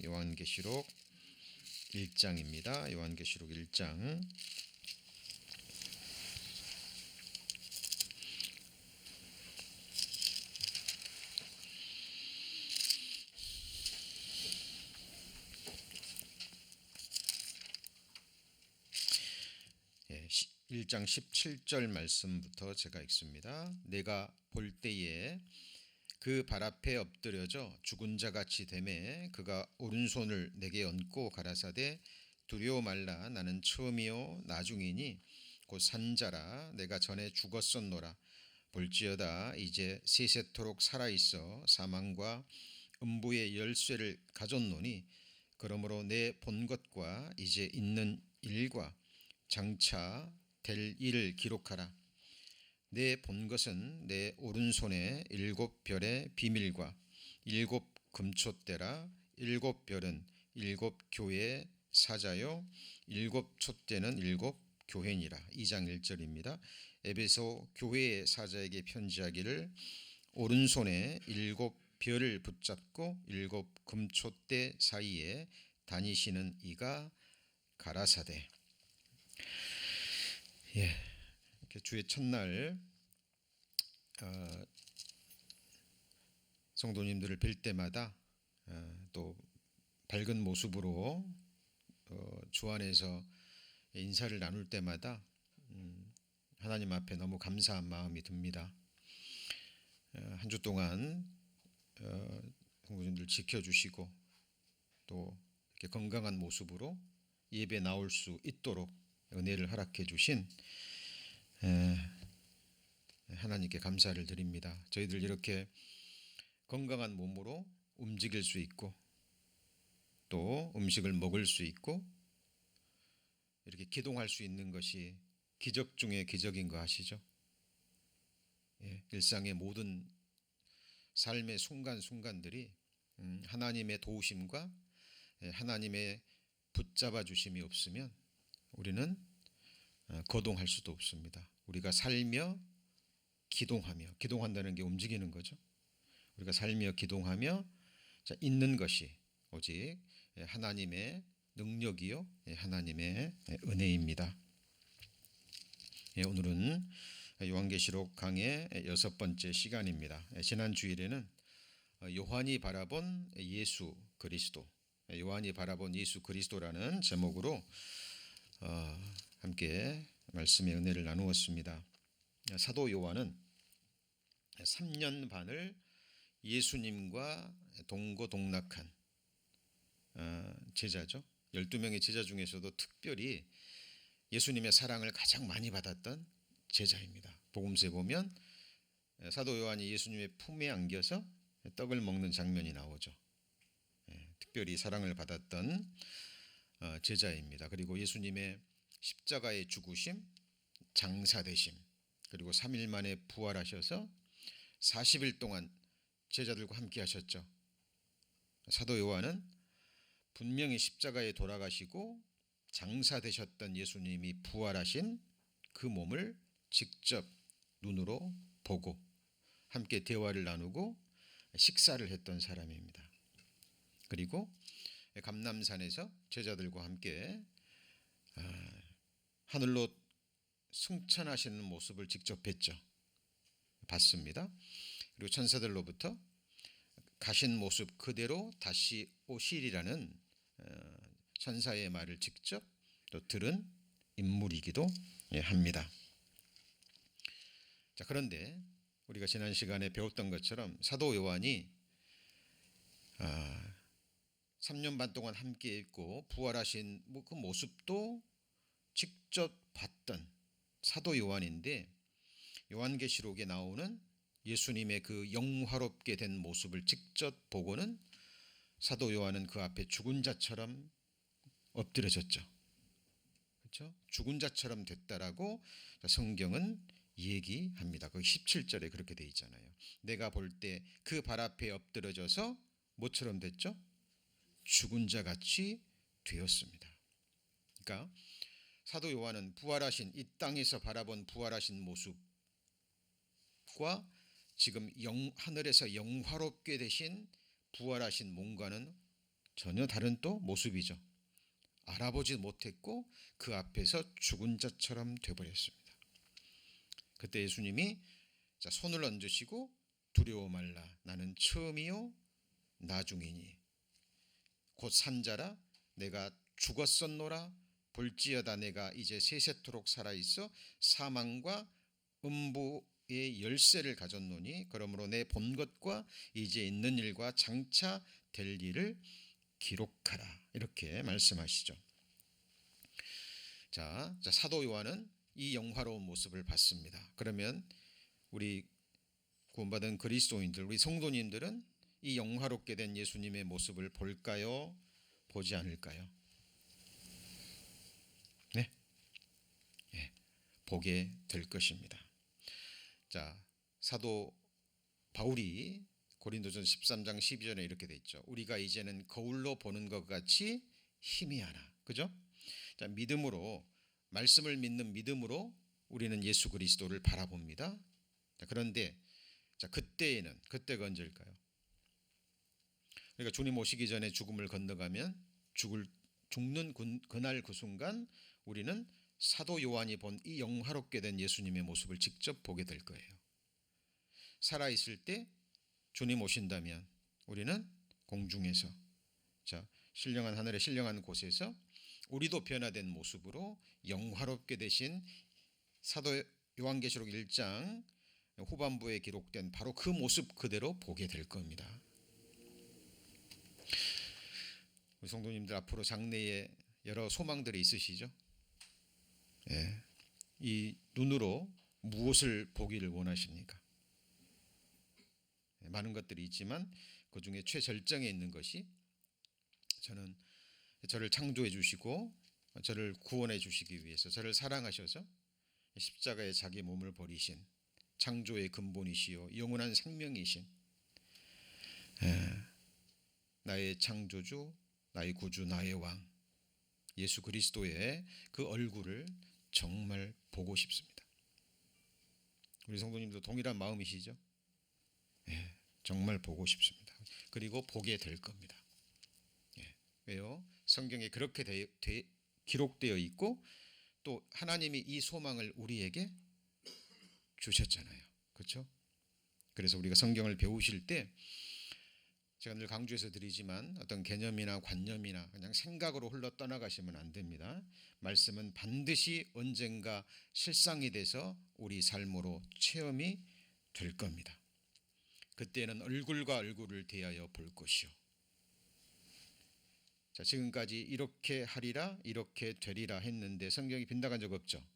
요한계시록 1장입니다. 요한계시록 1장. 예, 1장 17절 말씀부터 제가 읽습니다. 내가 볼 때에 그 발 앞에 엎드려져 죽은 자같이 되매 그가 오른손을 내게 얹고 가라사대 두려워 말라. 나는 처음이요 나중이니 곧 산자라. 내가 전에 죽었었노라. 볼지어다 이제 세세토록 살아있어 사망과 음부의 열쇠를 가졌노니 그러므로 내 본 것과 이제 있는 일과 장차 될 일을 기록하라. 내 본 것은 내 오른손에 7별의 비밀과 7 금촛대라. 7별은 7 교회의 사자요 7 촛대는 7 교회니라. 2장 1절입니다. 에베소 교회의 사자에게 편지하기를 오른손에 7 별을 붙잡고 7 금촛대 사이에 다니시는 이가 가라사대. 이렇게 주의 첫날 성도님들을 뵐 때마다 또 밝은 모습으로 주 안에서 인사를 나눌 때마다 하나님 앞에 너무 감사한 마음이 듭니다. 한 주 동안 성도님들 지켜주시고 또 이렇게 건강한 모습으로 예배 나올 수 있도록 은혜를 허락해 주신 하나님께 감사를 드립니다. 저희들 이렇게 건강한 몸으로 움직일 수 있고 또 음식을 먹을 수 있고 이렇게 기동할 수 있는 것이 기적 중에 기적인 거 아시죠? 일상의 모든 삶의 순간순간들이 하나님의 도우심과 하나님의 붙잡아 주심이 없으면 우리는 거동할 수도 없습니다. 우리가 살며 기동하며, 기동한다는 게 움직이는 거죠. 우리가 살며 기동하며 있는 것이 오직 하나님의 능력이요 하나님의 은혜입니다. 오늘은 요한계시록 강의 6번째 시간입니다. 지난 주일에는 요한이 바라본 예수 그리스도, 요한이 바라본 예수 그리스도라는 제목으로 함께 말씀의 은혜를 나누었습니다. 사도 요한은 3년 반을 예수님과 동고동락한 제자죠. 12명의 제자 중에서도 특별히 예수님의 사랑을 가장 많이 받았던 제자입니다. 복음서에 보면 사도 요한이 예수님의 품에 안겨서 떡을 먹는 장면이 나오죠. 특별히 사랑을 받았던 제자입니다. 그리고 예수님의 십자가의 죽으심, 장사되심, 그리고 3일 만에 부활하셔서 40일 동안 제자들과 함께 하셨죠. 사도 요한은 분명히 십자가에 돌아가시고 장사되셨던 예수님이 부활하신 그 몸을 직접 눈으로 보고 함께 대화를 나누고 식사를 했던 사람입니다. 그리고 감람산에서 제자들과 함께 하늘로 승천하시는 모습을 직접 봤습니다. 그리고 천사들로부터 가신 모습 그대로 다시 오시리라는 천사의 말을 직접 또 들은 인물이기도 합니다. 자, 그런데 우리가 지난 시간에 배웠던 것처럼 사도 요한이 3년 반 동안 함께 있고 부활하신 그 모습도 직접 봤던 사도 요한인데 요한계시록에 나오는 예수님의 그 영화롭게 된 모습을 직접 보고는 사도 요한은 그 앞에 죽은 자처럼 엎드려졌죠. 그렇죠? 죽은 자처럼 됐다라고 성경은 얘기합니다. 거기 17절에 그렇게 돼 있잖아요. 내가 볼 때 그 발 앞에 엎드려져서 뭐처럼 됐죠? 죽은 자같이 되었습니다. 그러니까 사도 요한은 부활하신 이 땅에서 바라본 부활하신 모습과 지금 하늘에서 영화롭게 되신 부활하신 몸과는 전혀 다른 또 모습이죠. 알아보지 못했고 그 앞에서 죽은 자처럼 돼버렸습니다. 그때 예수님이 손을 얹으시고 두려워 말라 나는 처음이요 나중이니 곧 산자라 내가 죽었었노라 볼지어다 내가 이제 세세토록 살아있어 사망과 음부의 열쇠를 가졌노니 그러므로 내 본 것과 이제 있는 일과 장차 될 일을 기록하라 이렇게 말씀하시죠. 자, 사도 요한은 이 영화로운 모습을 봤습니다. 그러면 우리 구원받은 그리스도인들, 우리 성도님들은 이 영화롭게 된 예수님의 모습을 볼까요? 보지 않을까요? 네, 보게 될 것입니다. 자, 사도 바울이 고린도전 13장 12절에 이렇게 돼 있죠. 우리가 이제는 거울로 보는 것 같이 희미하나, 그죠? 자, 믿음으로 말씀을 믿는 믿음으로 우리는 예수 그리스도를 바라봅니다. 자, 그런데 그때가 언제일까요? 그러니까 주님 오시기 전에 죽음을 건너가면 죽는 그날 그 순간 우리는 사도 요한이 본 이 영화롭게 된 예수님의 모습을 직접 보게 될 거예요. 살아있을 때 주님 오신다면 우리는 공중에서 신령한 하늘의 신령한 곳에서 우리도 변화된 모습으로 영화롭게 되신 사도 요한계시록 1장 후반부에 기록된 바로 그 모습 그대로 보게 될 겁니다. 우리 성도님들 앞으로 장래에 여러 소망들이 있으시죠? 예. 이 눈으로 무엇을 보기를 원하십니까? 많은 것들이 있지만 그 중에 최절정에 있는 것이 저를 창조해 주시고 저를 구원해 주시기 위해서 저를 사랑하셔서 십자가에 자기 몸을 버리신 창조의 근본이시요 영원한 생명이신 나의 창조주, 나의 구주, 나의 왕 예수 그리스도의 그 얼굴을 정말 보고 싶습니다. 우리 성도님도 동일한 마음이시죠? 예, 정말 보고 싶습니다. 그리고 보게 될 겁니다. 예, 왜요? 성경에 그렇게 기록되어 있고 또 하나님이 이 소망을 우리에게 주셨잖아요. 그렇죠? 그래서 우리가 성경을 배우실 때 제가 늘 강조해서 드리지만 어떤 개념이나 관념이나 그냥 생각으로 흘러 떠나가시면 안 됩니다. 말씀은 반드시 언젠가 실상이 돼서 우리 삶으로 체험이 될 겁니다. 그때는 얼굴과 얼굴을 대하여 볼 것이요. 자, 지금까지 이렇게 하리라 이렇게 되리라 했는데 성경이 빗나간 적 없죠.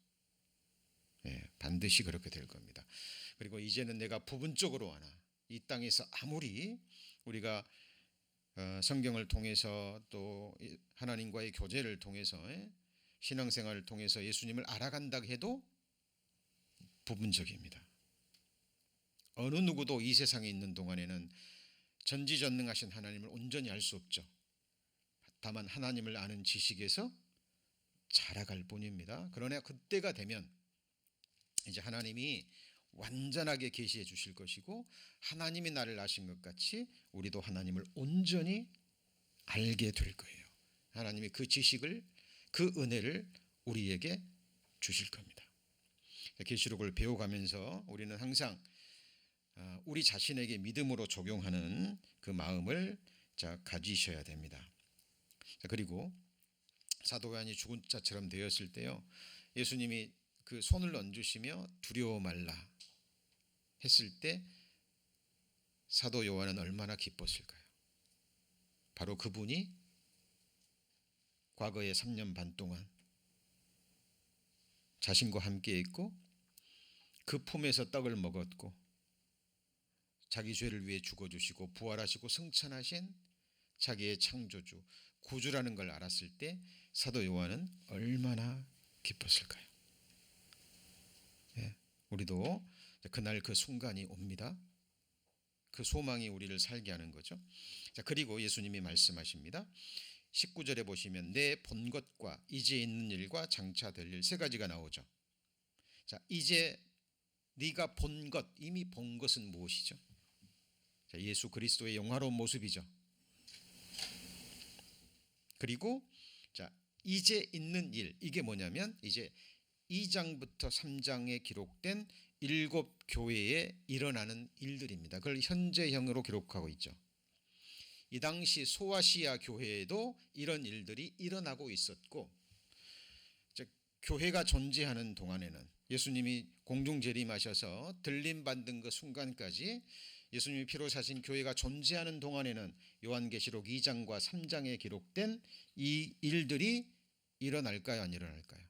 예, 반드시 그렇게 될 겁니다. 그리고 이제는 내가 부분적으로 하나 이 땅에서 아무리 우리가 성경을 통해서 또 하나님과의 교제를 통해서 신앙생활을 통해서 예수님을 알아간다 해도 부분적입니다. 어느 누구도 이 세상에 있는 동안에는 전지전능하신 하나님을 온전히 알 수 없죠. 다만 하나님을 아는 지식에서 자라갈 뿐입니다. 그러나 그때가 되면 이제 하나님이 완전하게 계시해 주실 것이고 하나님이 나를 아신 것 같이 우리도 하나님을 온전히 알게 될 거예요. 하나님이 그 지식을 그 은혜를 우리에게 주실 겁니다. 계시록을 배워가면서 우리는 항상 우리 자신에게 믿음으로 적용하는 그 마음을 가지셔야 됩니다. 그리고 사도 요한이 죽은 자처럼 되었을 때요, 예수님이 그 손을 얹으시며 두려워 말라 했을 때 사도 요한은 얼마나 기뻤을까요? 바로 그분이 과거에 3년 반 동안 자신과 함께 있고 그 품에서 떡을 먹었고 자기 죄를 위해 죽어주시고 부활하시고 승천하신 자기의 창조주 구주라는 걸 알았을 때 사도 요한은 얼마나 기뻤을까요? 예, 우리도 그날 그 순간이 옵니다. 그 소망이 우리를 살게 하는 거죠. 자, 그리고 예수님이 말씀하십니다. 19절에 보시면 내 본 것과 이제 있는 일과 장차 될 일 세 가지가 나오죠. 자, 이제 네가 본 것, 이미 본 것은 무엇이죠? 자, 예수 그리스도의 영화로운 모습이죠. 그리고 자, 이제 있는 일, 이게 뭐냐면 이제 2장부터 3장에 기록된 7교회에 일어나는 일들입니다. 그걸 현재형으로 기록하고 있죠. 이 당시 소아시아 교회에도 이런 일들이 일어나고 있었고, 교회가 존재하는 동안에는 예수님이 공중 재림하셔서 들림 받는 그 순간까지 예수님이 피로 사신 교회가 존재하는 동안에는 요한계시록 2장과 3장에 기록된 이 일들이 일어날까요, 안 일어날까요?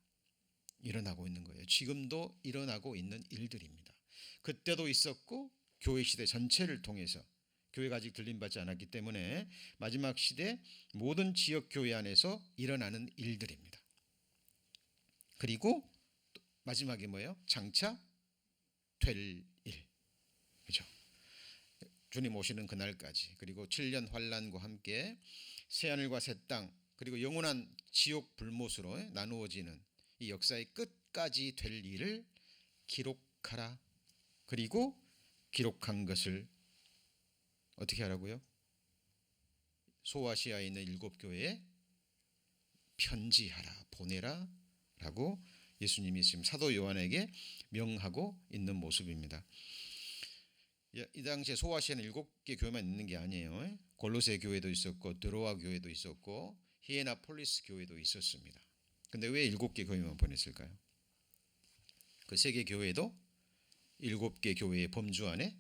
일어나고 있는 거예요. 지금도 일어나고 있는 일들입니다. 그때도 있었고 교회 시대 전체를 통해서, 교회가 아직 들림받지 않았기 때문에 마지막 시대 모든 지역 교회 안에서 일어나는 일들입니다. 그리고 마지막에 뭐예요? 장차 될 일. 그죠? 주님 오시는 그날까지, 그리고 7년 환란과 함께 새하늘과 새 땅, 그리고 영원한 지옥 불못으로 나누어지는 이 역사의 끝까지 될 일을 기록하라. 그리고 기록한 것을 어떻게 하라고요? 소아시아에 있는 7교회에 편지하라, 보내라 라고 예수님이 지금 사도 요한에게 명하고 있는 모습입니다. 이 당시에 소아시아는 7개 교회만 있는 게 아니에요. 골로새 교회도 있었고 드로아 교회도 있었고 히에나폴리스 교회도 있었습니다. 근데 왜 7개 교회만 보냈을까요? 그 3개 교회도 7개 교회의 범주 안에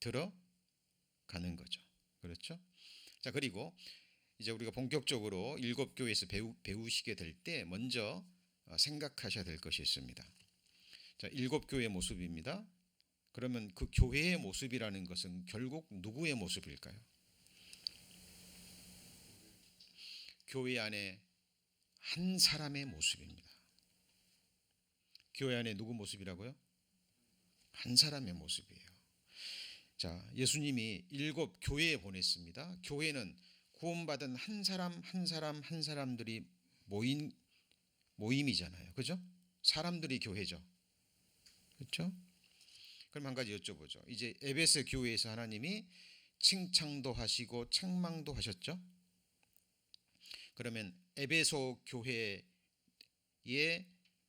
들어가는 거죠. 그렇죠? 자, 그리고 이제 우리가 본격적으로 7교회에서 배우시게 될 때 먼저 생각하셔야 될 것이 있습니다. 자, 7교회의 모습입니다. 그러면 그 교회의 모습이라는 것은 결국 누구의 모습일까요? 교회 안에 한 사람의 모습입니다. 교회 안에 누구 모습이라고요? 한 사람의 모습이에요. 자, 예수님이 7교회에 보냈습니다. 교회는 구원받은 한 사람 한 사람 한 사람들이 모임이잖아요. 그죠? 사람들이 교회죠. 그렇죠? 그럼 한 가지 여쭤보죠. 이제 에베소 교회에서 하나님이 칭찬도 하시고 책망도 하셨죠? 그러면 에베소 교회에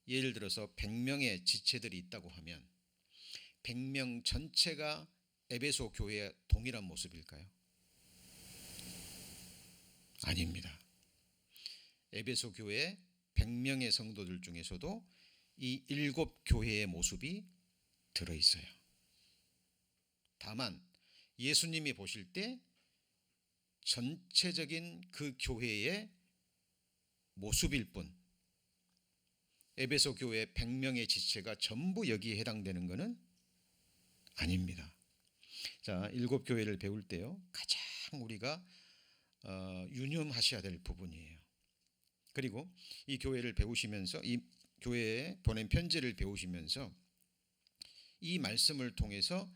예를 들어서 100명의 지체들이 있다고 하면 100명 전체가 에베소 교회의 동일한 모습일까요? 아닙니다. 에베소 교회 100명의 성도들 중에서도 이 7교회의 모습이 들어있어요. 다만 예수님이 보실 때 전체적인 그 교회의 모습일 뿐, 에베소 교회 100명의 지체가 전부 여기에 해당되는 것은 아닙니다. 자, 7교회를 배울 때요, 가장 우리가 유념하셔야 될 부분이에요. 그리고 이 교회를 배우시면서, 이 교회에 보낸 편지를 배우시면서 이 말씀을 통해서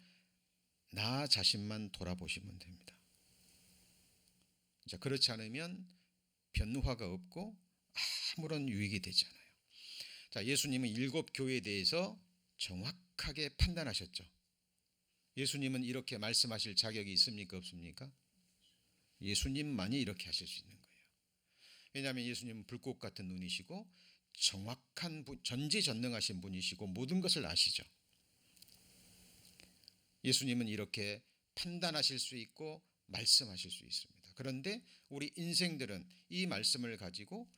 나 자신만 돌아보시면 됩니다. 자, 그렇지 않으면 변화가 없고 아무런 유익이 되지 않아요. 자, 예수님은 7교회에 대해서 정확하게 판단하셨죠. 예수님은 이렇게 말씀하실 자격이 있습니까, 없습니까? 예수님만이 이렇게 하실 수 있는 거예요. 왜냐하면 예수님은 불꽃 같은 눈이시고 정확한 전지전능하신 분이시고 모든 것을 아시죠. 예수님은 이렇게 판단하실 수 있고 말씀하실 수 있습니다. 그런데 우리 인생들은 이 말씀을 가지고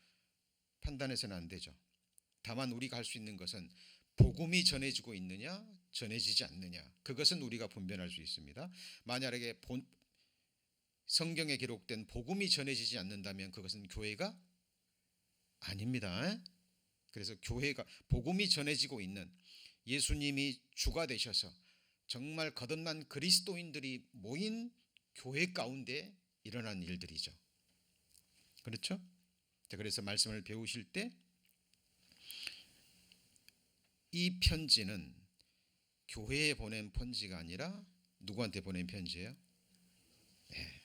판단해서는 안 되죠. 다만 우리가 할 수 있는 것은 복음이 전해지고 있느냐 전해지지 않느냐, 그것은 우리가 분별할 수 있습니다. 만약에 성경에 기록된 복음이 전해지지 않는다면 그것은 교회가 아닙니다. 그래서 교회가 복음이 전해지고 있는, 예수님이 주가 되셔서 정말 거듭난 그리스도인들이 모인 교회 가운데 일어난 일들이죠. 그렇죠? 그래서 말씀을 배우실 때 이 편지는 교회에 보낸 편지가 아니라 누구한테 보낸 편지예요? 네,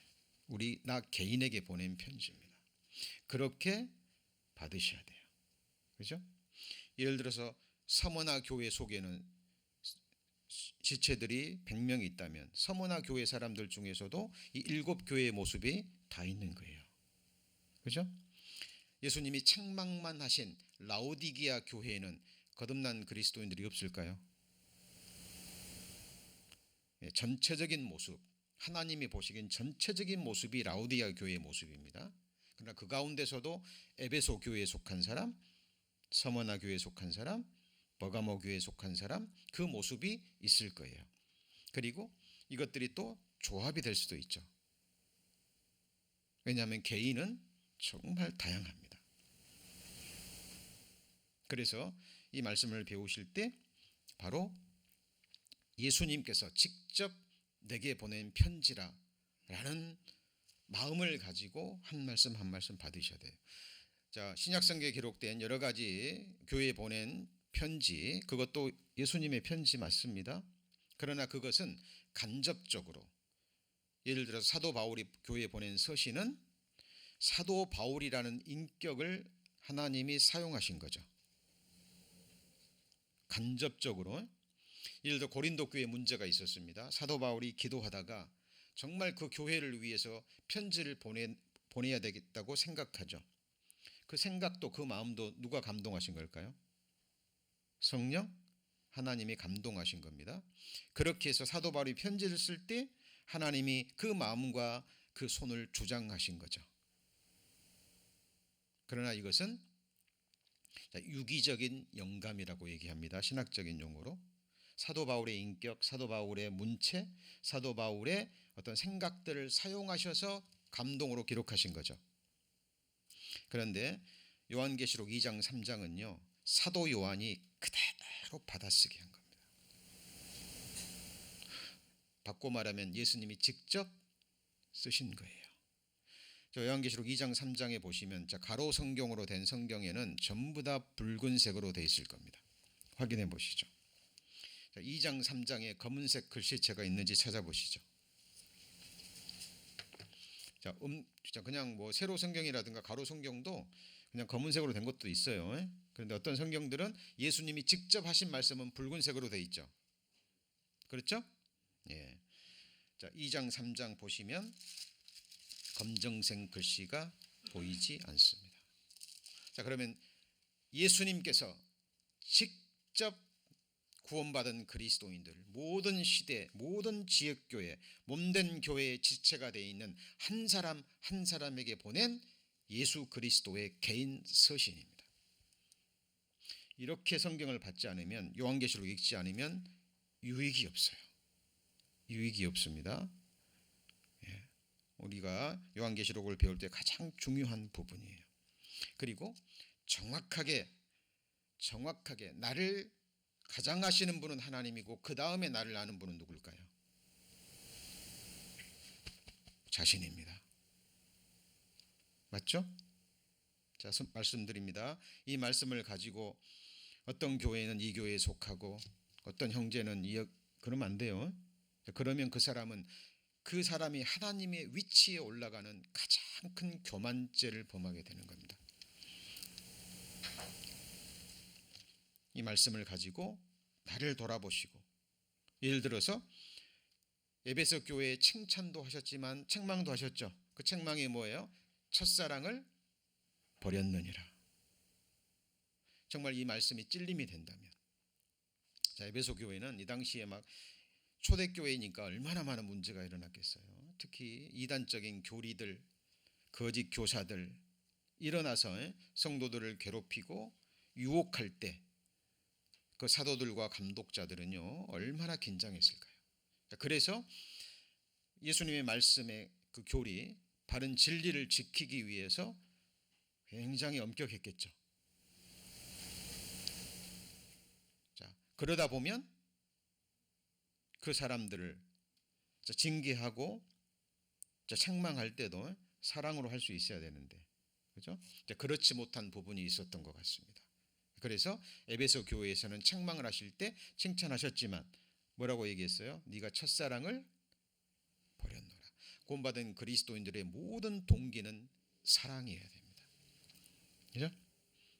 나 개인에게 보낸 편지입니다. 그렇게 받으셔야 돼요. 그렇죠? 예를 들어서 서머나 교회 속에는 지체들이 100명이 있다면 서머나 교회 사람들 중에서도 이 7교회의 모습이 다 있는 거예요. 그죠? 예수님이 책망만 하신 라오디게아 교회에는 거듭난 그리스도인들이 없을까요? 전체적인 모습, 하나님이 보시기엔 전체적인 모습이 라오디게아 교회의 모습입니다. 그러나 그 가운데서도 에베소 교회에 속한 사람, 서머나 교회에 속한 사람, 버가모 교회에 속한 사람, 그 모습이 있을 거예요. 그리고 이것들이 또 조합이 될 수도 있죠. 왜냐하면 개인은 정말 다양합니다. 그래서 이 말씀을 배우실 때 바로 예수님께서 직접 내게 보낸 편지라라는 마음을 가지고 한 말씀 한 말씀 받으셔야 돼요. 자, 신약성경에 기록된 여러 가지 교회에 보낸 편지, 그것도 예수님의 편지 맞습니다. 그러나 그것은 간접적으로, 예를 들어서 사도 바울이 교회에 보낸 서신은 사도 바울이라는 인격을 하나님이 사용하신 거죠. 간접적으로. 예를 들어 고린도 교회에 문제가 있었습니다. 사도 바울이 기도하다가 정말 그 교회를 위해서 편지를 보내야 되겠다고 생각하죠. 그 생각도 그 마음도 누가 감동하신 걸까요? 성령 하나님이 감동하신 겁니다. 그렇게 해서 사도 바울이 편지를 쓸 때 하나님이 그 마음과 그 손을 주장하신 거죠. 그러나 이것은 유기적인 영감이라고 얘기합니다. 신학적인 용어로. 사도 바울의 인격, 사도 바울의 문체, 사도 바울의 어떤 생각들을 사용하셔서 감동으로 기록하신 거죠. 그런데 요한계시록 2장 3장은요 사도 요한이 그대로 받아쓰게 한 겁니다. 바꿔 말하면 예수님이 직접 쓰신 거예요. 요한계시록 2장 3장에 보시면 가로 성경으로 된 성경에는 전부 다 붉은색으로 되어 있을 겁니다. 확인해 보시죠. 2장 3장에 검은색 글씨체가 있는지 찾아보시죠. 자, 그냥 뭐 세로 성경이라든가 가로 성경도 그냥 검은색으로 된 것도 있어요. 그런데 어떤 성경들은 예수님이 직접 하신 말씀은 붉은색으로 되어 있죠. 그렇죠? 예. 자, 2장 3장 보시면 검정색 글씨가 보이지 않습니다. 자, 그러면 예수님께서 직접 구원받은 그리스도인들, 모든 시대, 모든 지역교회, 몸된 교회의 지체가 되어 있는 한 사람 한 사람에게 보낸 예수 그리스도의 개인 서신입니다. 이렇게 성경을 받지 않으면, 요한계시록 읽지 않으면 유익이 없어요. 유익이 없습니다. 우리가 요한계시록을 배울 때 가장 중요한 부분이에요. 그리고 정확하게 나를 가장 아시는 분은 하나님이고 그 다음에 나를 아는 분은 누굴까요? 자신입니다. 맞죠? 자, 말씀드립니다. 이 말씀을 가지고 어떤 교회는 이 교회에 속하고 어떤 형제는 그러면 안 돼요. 그러면 그 사람이 하나님의 위치에 올라가는 가장 큰 교만죄를 범하게 되는 겁니다. 이 말씀을 가지고 나를 돌아보시고, 예를 들어서 에베소 교회에 칭찬도 하셨지만 책망도 하셨죠. 그 책망이 뭐예요? 첫사랑을 버렸느니라. 정말 이 말씀이 찔림이 된다면, 자, 에베소 교회는 이 당시에 막 초대교회니까 얼마나 많은 문제가 일어났겠어요. 특히 이단적인 교리들, 거짓 교사들 일어나서 성도들을 괴롭히고 유혹할 때 그 사도들과 감독자들은요 얼마나 긴장했을까요? 그래서 예수님의 말씀의 그 교리, 바른 진리를 지키기 위해서 굉장히 엄격했겠죠. 자, 그러다 보면 그 사람들을 징계하고 책망할 때도 사랑으로 할 수 있어야 되는데, 그렇죠? 그렇지 못한 부분이 있었던 것 같습니다. 그래서 에베소 교회에서는 책망을 하실 때 칭찬하셨지만 뭐라고 얘기했어요? 네가 첫사랑을 버렸노라. 구원받은 그리스도인들의 모든 동기는 사랑이어야 됩니다. 그렇죠?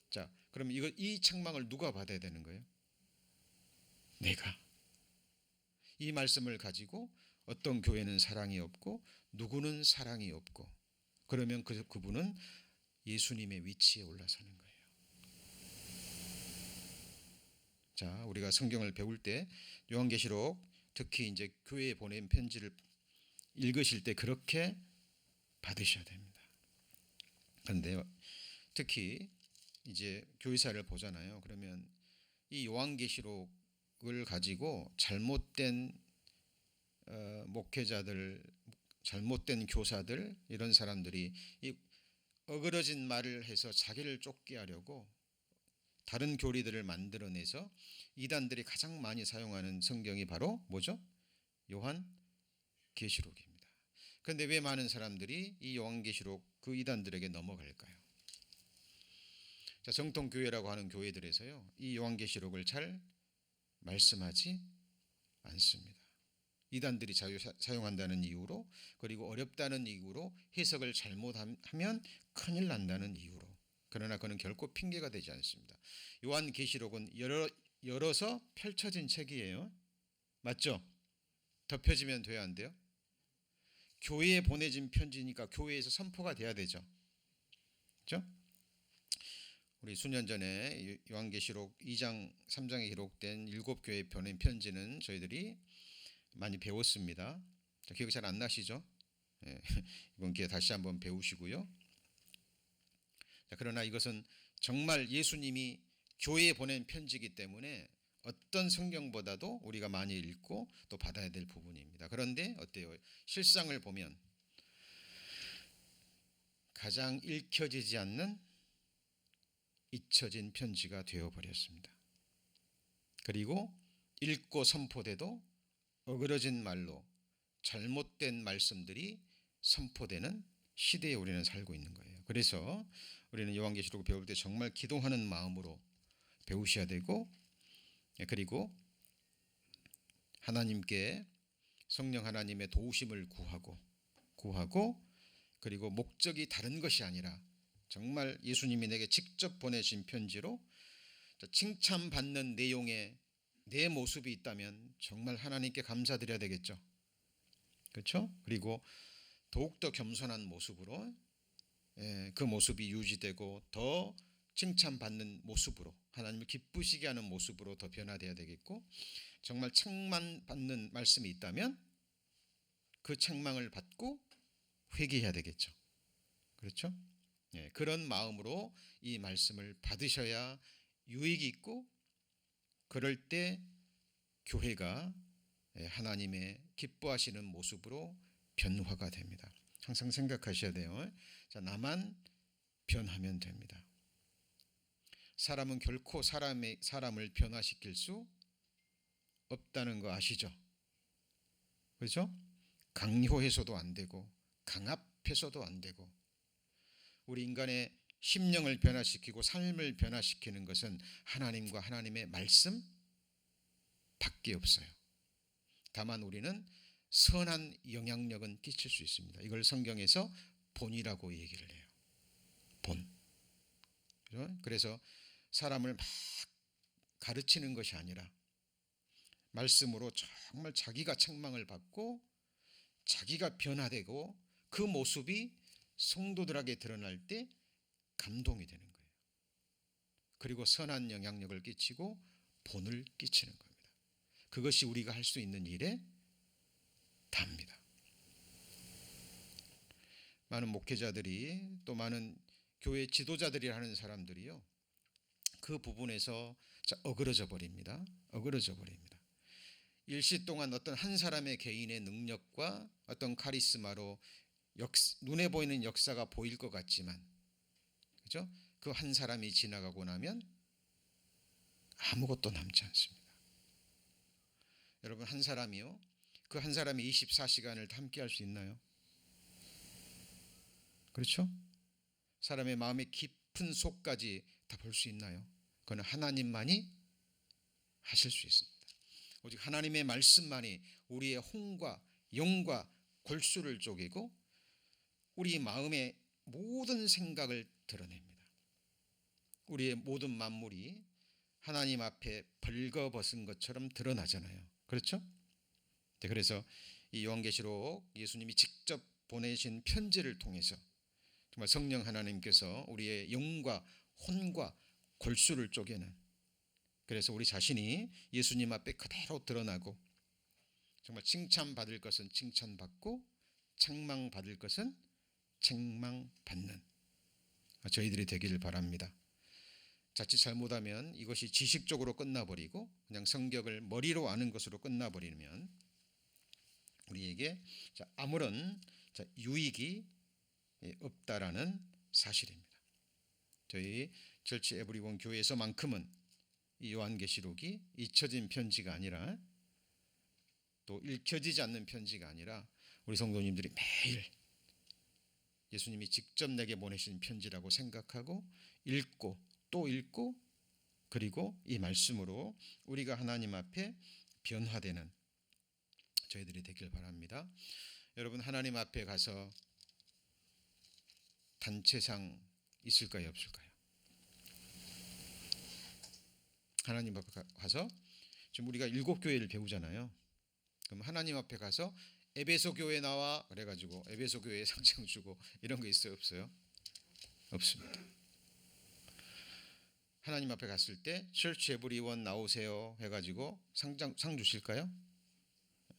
자, 그럼 이 책망을 누가 받아야 되는 거예요? 내가. 이 말씀을 가지고 어떤 교회는 사랑이 없고 누구는 사랑이 없고, 그러면 그분은 예수님의 위치에 올라서는 거예요. 자, 우리가 성경을 배울 때 요한계시록 특히 이제 교회에 보낸 편지를 읽으실 때 그렇게 받으셔야 됩니다. 그런데 특히 이제 교회사를 보잖아요. 그러면 이 요한계시록을 가지고 잘못된 목회자들, 잘못된 교사들, 이런 사람들이 이 어그러진 말을 해서 자기를 쫓게 하려고 다른 교리들을 만들어내서 이단들이 가장 많이 사용하는 성경이 바로 뭐죠? 요한계시록입니다. 그런데 왜 많은 사람들이 이 요한계시록 그 이단들에게 넘어갈까요? 자, 정통교회라고 하는 교회들에서요, 이 요한계시록을 잘 말씀하지 않습니다. 이단들이 사용한다는 이유로, 그리고 어렵다는 이유로, 해석을 잘못하면 큰일 난다는 이유로. 그러나 그는 결코 핑계가 되지 않습니다. 요한계시록은 열어서 펼쳐진 책이에요. 맞죠? 덮여지면 돼야 안 돼요? 교회에 보내진 편지니까 교회에서 선포가 돼야 되죠. 그렇죠? 우리 수년 전에 요한계시록 2장, 3장에 기록된 7교회에 보낸 편지는 저희들이 많이 배웠습니다. 기억이 잘 안 나시죠? 네, 이번 기회에 다시 한번 배우시고요. 자, 그러나 이것은 정말 예수님이 교회에 보낸 편지이기 때문에 어떤 성경보다도 우리가 많이 읽고 또 받아야 될 부분입니다. 그런데 어때요? 실상을 보면 가장 읽혀지지 않는 잊혀진 편지가 되어버렸습니다. 그리고 읽고 선포돼도 어그러진 말로 잘못된 말씀들이 선포되는 시대에 우리는 살고 있는 거예요. 그래서 우리는 요한계시록을 배울 때 정말 기도하는 마음으로 배우셔야 되고, 그리고 하나님께 성령 하나님의 도우심을 구하고 그리고 목적이 다른 것이 아니라 정말 예수님이 내게 직접 보내신 편지로 칭찬받는 내용의 내 모습이 있다면 정말 하나님께 감사드려야 되겠죠. 그렇죠? 그리고 더욱더 겸손한 모습으로 그 모습이 유지되고 더 칭찬받는 모습으로, 하나님을 기쁘시게 하는 모습으로 더 변화되어야 되겠고, 정말 책망받는 말씀이 있다면 그 책망을 받고 회개해야 되겠죠. 그렇죠? 그런 마음으로 이 말씀을 받으셔야 유익이 있고, 그럴 때 교회가 하나님의 기뻐하시는 모습으로 변화가 됩니다. 항상 생각하셔야 돼요. 자, 나만 변하면 됩니다. 사람은 결코 사람을 변화시킬 수 없다는 거 아시죠? 그렇죠? 강요해서도 안 되고 강압해서도 안 되고, 우리 인간의 심령을 변화시키고 삶을 변화시키는 것은 하나님과 하나님의 말씀 밖에 없어요. 다만 우리는 선한 영향력은 끼칠 수 있습니다. 이걸 성경에서 본이라고 얘기를 해요. 본. 그래서 사람을 막 가르치는 것이 아니라 말씀으로 정말 자기가 책망을 받고 자기가 변화되고 그 모습이 성도들에게 드러날 때 감동이 되는 거예요. 그리고 선한 영향력을 끼치고 본을 끼치는 겁니다. 그것이 우리가 할 수 있는 일의 답니다. 많은 목회자들이, 또 많은 교회 지도자들이 하는 사람들이요, 그 부분에서 어그러져 버립니다. 일시 동안 어떤 한 사람의 개인의 능력과 어떤 카리스마로 눈에 보이는 역사가 보일 것 같지만, 그죠? 그 한 사람이 지나가고 나면 아무것도 남지 않습니다. 여러분, 한 사람이요, 그 한 사람이 24시간을 함께 할 수 있나요? 그렇죠? 사람의 마음의 깊은 속까지 다 볼 수 있나요? 그건 하나님만이 하실 수 있습니다. 오직 하나님의 말씀만이 우리의 혼과 영과 골수를 쪼개고 우리 마음의 모든 생각을 드러냅니다. 우리의 모든 만물이 하나님 앞에 벌거벗은 것처럼 드러나잖아요. 그렇죠? 그래서 이 요한계시록 예수님이 직접 보내신 편지를 통해서 정말 성령 하나님께서 우리의 영과 혼과 골수를 쪼개는, 그래서 우리 자신이 예수님 앞에 그대로 드러나고 정말 칭찬받을 것은 칭찬받고 책망받을 것은 책망받는 저희들이 되기를 바랍니다. 자칫 잘못하면 이것이 지식적으로 끝나버리고 그냥 성경을 머리로 아는 것으로 끝나버리면 우리에게 아무런 유익이 없다라는 사실입니다. 저희 철치 에브리원 교회에서만큼은 이 요한계시록이 잊혀진 편지가 아니라 또 읽혀지지 않는 편지가 아니라 우리 성도님들이 매일 예수님이 직접 내게 보내신 편지라고 생각하고 읽고 또 읽고, 그리고 이 말씀으로 우리가 하나님 앞에 변화되는 저희들이 되길 바랍니다. 여러분, 하나님 앞에 가서 단체상 있을까요, 없을까요? 하나님 앞에 가서 지금 우리가 7교회를 배우잖아요. 그럼 하나님 앞에 가서 에베소 교회 나와 그래가지고 에베소 교회에 상장 주고 이런 거 있어요, 없어요? 없습니다. 하나님 앞에 갔을 때 철치 에브리원 나오세요 해가지고 상 주실까요?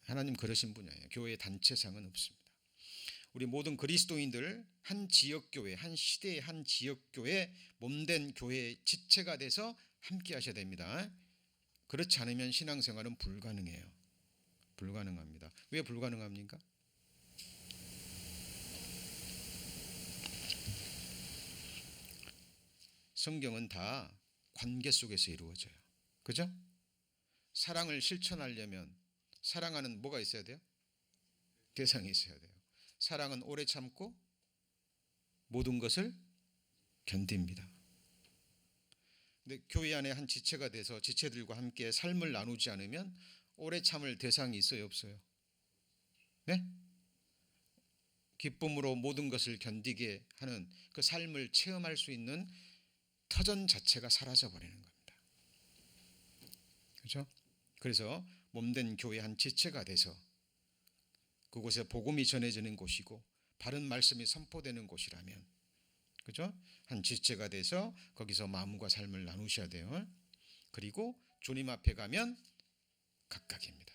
하나님 그러신 분 아니에요. 교회 단체상은 없습니다. 우리 모든 그리스도인들 한 지역교회, 한 시대의 한 지역교회 몸된 교회의 지체가 돼서 함께 하셔야 됩니다. 그렇지 않으면 신앙생활은 불가능해요. 불가능합니다. 왜 불가능합니까? 성경은 다 관계 속에서 이루어져요. 그죠? 사랑을 실천하려면 사랑하는 뭐가 있어야 돼요? 대상이 있어야 돼요. 사랑은 오래 참고 모든 것을 견딥니다. 근데 교회 안에 한 지체가 돼서 지체들과 함께 삶을 나누지 않으면 오래 참을 대상이 있어요, 없어요? 네? 기쁨으로 모든 것을 견디게 하는 그 삶을 체험할 수 있는 터전 자체가 사라져 버리는 겁니다. 그렇죠? 그래서 몸된 교회 한 지체가 돼서 그곳에 복음이 전해지는 곳이고 바른 말씀이 선포되는 곳이라면, 그죠? 한 지체가 돼서 거기서 마음과 삶을 나누셔야 돼요. 그리고 주님 앞에 가면 각각입니다.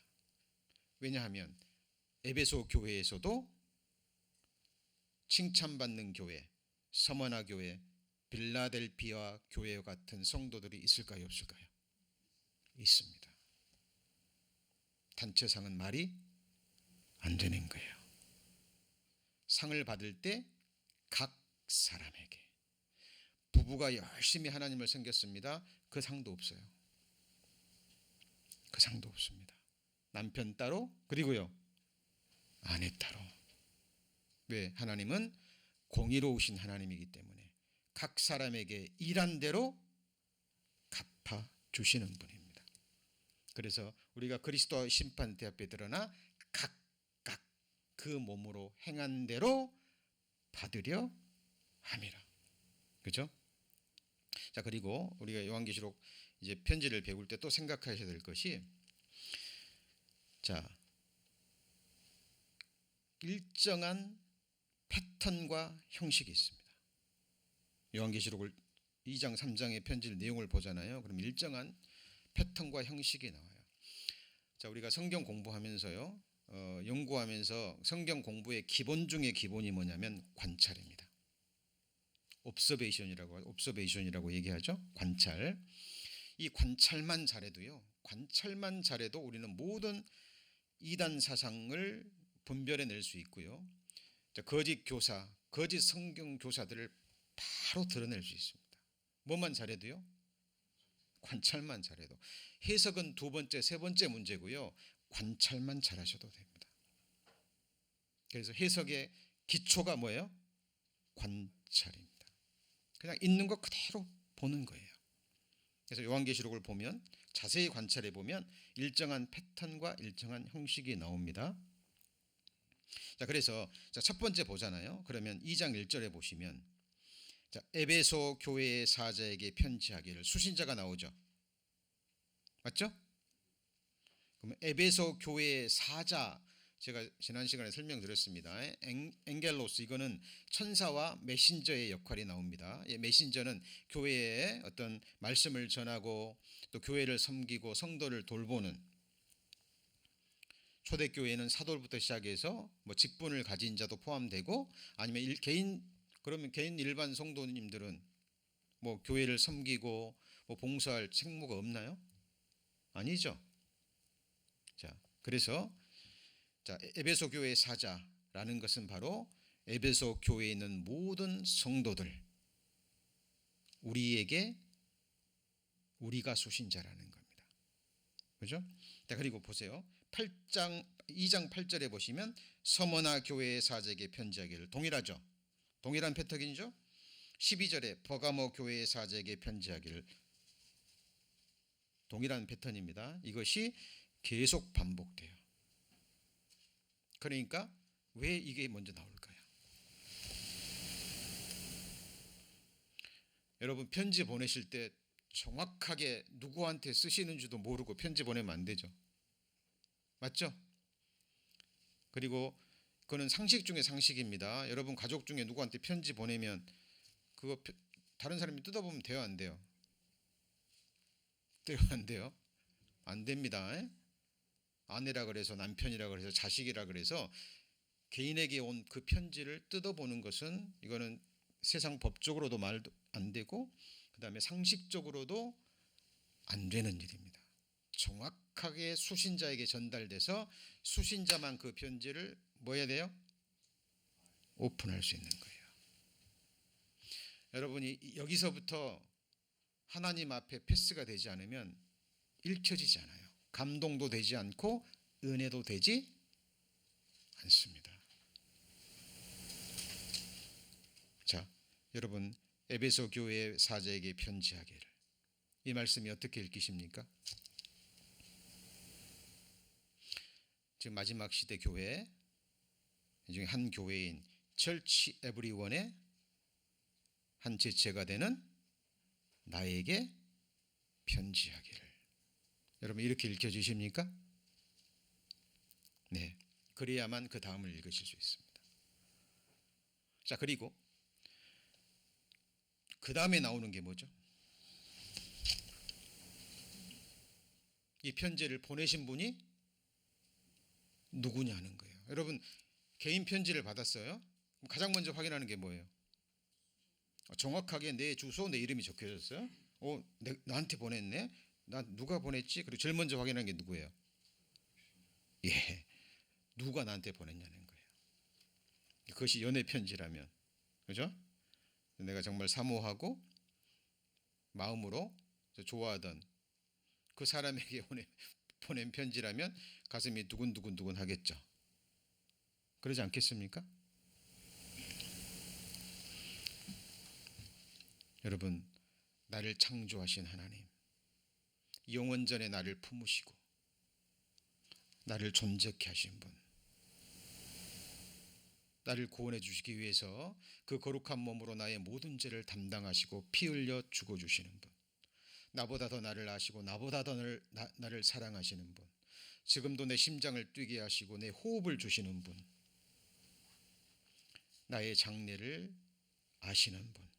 왜냐하면 에베소 교회에서도 칭찬받는 교회, 서머나 교회, 빌라델피아 교회 같은 성도들이 있을까요, 없을까요? 있습니다. 단체상은 말이 안 되는 거예요. 상을 받을 때 각 사람에게, 부부가 열심히 하나님을 섬겼습니다. 그 상도 없어요. 그 상도 없습니다. 남편 따로, 그리고요 아내 따로. 왜? 하나님은 공의로우신 하나님이기 때문에 각 사람에게 일한 대로 갚아 주시는 분입니다. 그래서 우리가 그리스도 심판대 앞에 드러나 각각 그 몸으로 행한 대로 받으려 함이라. 그죠? 자, 그리고 우리가 요한계시록 이제 편지를 배울 때 또 생각하셔야 될 것이, 자, 일정한 패턴과 형식이 있습니다. 요한계시록을 2장 3장의 편지의 내용을 보잖아요. 그럼 일정한 패턴과 형식이 나와요. 자, 우리가 성경 공부하면서요, 연구하면서 성경 공부의 기본 중에 기본이 뭐냐면 관찰입니다. 옵서베이션이라고 얘기하죠. 관찰. 이 관찰만 잘해도요, 관찰만 잘해도 우리는 모든 이단 사상을 분별해낼 수 있고요, 거짓 교사, 거짓 성경 교사들을 바로 드러낼 수 있습니다. 뭐만 잘해도요? 관찰만 잘해도. 해석은 두 번째, 세 번째 문제고요, 관찰만 잘하셔도 됩니다. 그래서 해석의 기초가 뭐예요? 관찰입니다. 그냥 있는 것 그대로 보는 거예요. 그래서 요한계시록을 보면 자세히 관찰해 보면 일정한 패턴과 일정한 형식이 나옵니다. 자, 그래서 첫 번째 보잖아요. 그러면 2장 1절에 보시면, 자, 에베소 교회의 사자에게 편지하기를, 수신자가 나오죠. 맞죠? 그러면 에베소 교회의 사자, 제가 지난 시간에 설명드렸습니다. 엥겔로스, 이거는 천사와 메신저의 역할이 나옵니다. 메신저는 교회에 어떤 말씀을 전하고 또 교회를 섬기고 성도를 돌보는, 초대교회는 사도부터 시작해서 뭐 직분을 가진 자도 포함되고, 아니면 그러면 개인 일반 성도님들은 뭐 교회를 섬기고 뭐 봉사할 책무가 없나요? 아니죠. 자, 그래서 에베소 교회의 사자라는 것은 바로 에베소 교회에 있는 모든 성도들, 우리가 수신자라는 겁니다. 그죠? 자, 그리고 보세요. 2장 8절에 보시면 서머나 교회의 사자에게 편지하기를, 동일하죠. 동일한 패턴이죠. 12절에 버가모 교회의 사자에게 편지하기를, 동일한 패턴입니다. 이것이 계속 반복돼요. 그러니까 왜 이게 먼저 나올까요? 여러분, 편지 보내실 때 정확하게 누구한테 쓰시는 줄도 모르고 편지 보내면 안 되죠. 맞죠? 그리고 그거는 상식 중에 상식입니다. 여러분 가족 중에 누구한테 편지 보내면 그거 다른 사람이 뜯어보면 돼요, 안 돼요? 돼요, 안 돼요? 안 됩니다. 아내라 그래서, 남편이라 그래서, 자식이라 그래서 개인에게 온 그 편지를 뜯어보는 것은, 이거는 세상 법적으로도 말도 안 되고, 그 다음에 상식적으로도 안 되는 일입니다. 정확하게 수신자에게 전달돼서 수신자만 그 편지를 뭐 해야 돼요? 오픈할 수 있는 거예요. 여러분이 여기서부터 하나님 앞에 패스가 되지 않으면 읽혀지지 않아요. 감동도 되지 않고 은혜도 되지 않습니다. 자, 여러분, 에베소 교회 사자에게 편지하기를, 이 말씀이 어떻게 읽히십니까? 지금 마지막 시대 교회 중에 한 교회인 철치 에브리원의 한 지체가 되는 나에게 편지하기를. 여러분, 이렇게 읽혀지십니까? 네, 그래야만 그 다음을 읽으실 수 있습니다. 자, 그리고 그 다음에 나오는 게 뭐죠? 이 편지를 보내신 분이 누구냐는 거예요. 여러분, 개인 편지를 받았어요. 가장 먼저 확인하는 게 뭐예요? 정확하게 내 주소, 내 이름이 적혀졌어요. 나한테 보냈네. 나 누가 보냈지? 그리고 제일 먼저 확인하는 게 누구예요? 예, 누가 나한테 보냈냐는 거예요. 그것이 연애 편지라면, 그죠? 내가 정말 사모하고 마음으로 좋아하던 그 사람에게 보낸 편지라면 가슴이 두근두근 하겠죠. 그러지 않겠습니까? 여러분, 나를 창조하신 하나님, 영원전에 나를 품으시고 나를 존재케 하신 분, 나를 구원해 주시기 위해서 그 거룩한 몸으로 나의 모든 죄를 담당하시고 피 흘려 죽어주시는 분, 나보다 더 나를 아시고 나보다 더 나를 사랑하시는 분, 지금도 내 심장을 뛰게 하시고 내 호흡을 주시는 분, 나의 장래를 아시는 분,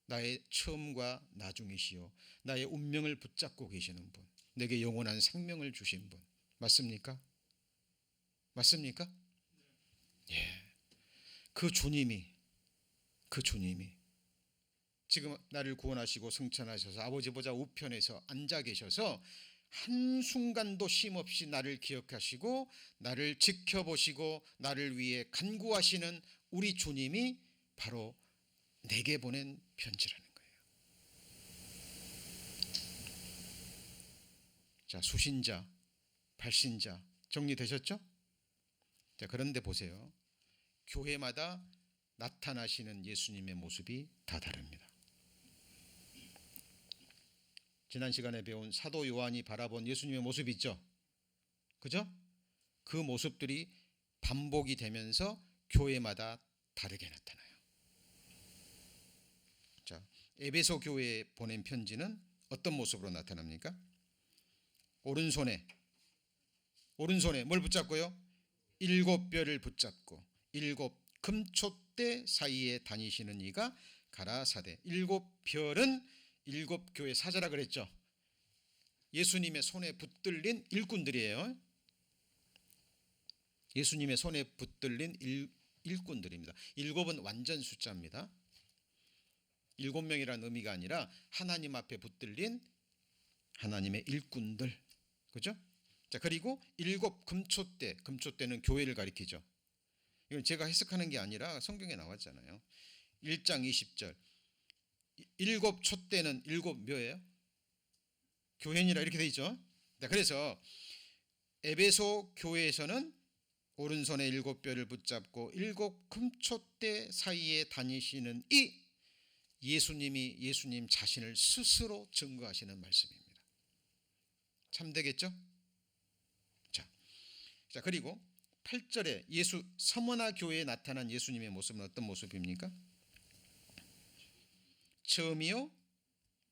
나의 처음과 나중이시요 나의 운명을 붙잡고 계시는 분, 내게 영원한 생명을 주신 분, 맞습니까? 맞습니까? 예. 그 주님이 지금 나를 구원하시고 성찬하셔서 아버지 보좌 우편에서 앉아 계셔서 한순간도 쉼없이 나를 기억하시고 나를 지켜보시고 나를 위해 간구하시는 우리 주님이 바로 내게 보낸 편지라는 거예요. 자, 수신자, 발신자 정리되셨죠? 자, 그런데 보세요. 교회마다 나타나시는 예수님의 모습이 다 다릅니다. 지난 시간에 배운 사도 요한이 바라본 예수님의 모습 있죠? 그죠? 그 모습들이 반복이 되면서 교회마다 다르게 나타나요. 자, 에베소 교회에 보낸 편지는 어떤 모습으로 나타납니까? 오른손에 뭘 붙잡고요? 일곱 벼를 붙잡고 일곱 금촛대 사이에 다니시는 이가 가라사대. 일곱 별은 일곱 교회 사자라 그랬죠. 예수님의 손에 붙들린 일꾼들이에요. 예수님의 손에 붙들린 일꾼들입니다. 일곱은 완전 숫자입니다. 7명이라는 의미가 아니라 하나님 앞에 붙들린 하나님의 일꾼들. 그죠? 자, 그리고 일곱 금촛대. 금촛대는 교회를 가리키죠. 이건 제가 해석하는 게 아니라 성경에 나왔잖아요. 1장 20절. 일곱 촛대는 일곱 뭐예요? 교회니라 이렇게 돼 있죠. 자, 그래서 에베소 교회에서는 오른손에 일곱 뼈를 붙잡고 일곱 금촛대 사이에 다니시는 이 예수님이 예수님 자신을 스스로 증거하시는 말씀입니다. 참되겠죠? 자, 그리고 8절에 예수 서머나 교회에 나타난 예수님의 모습은 어떤 모습입니까? 처음이요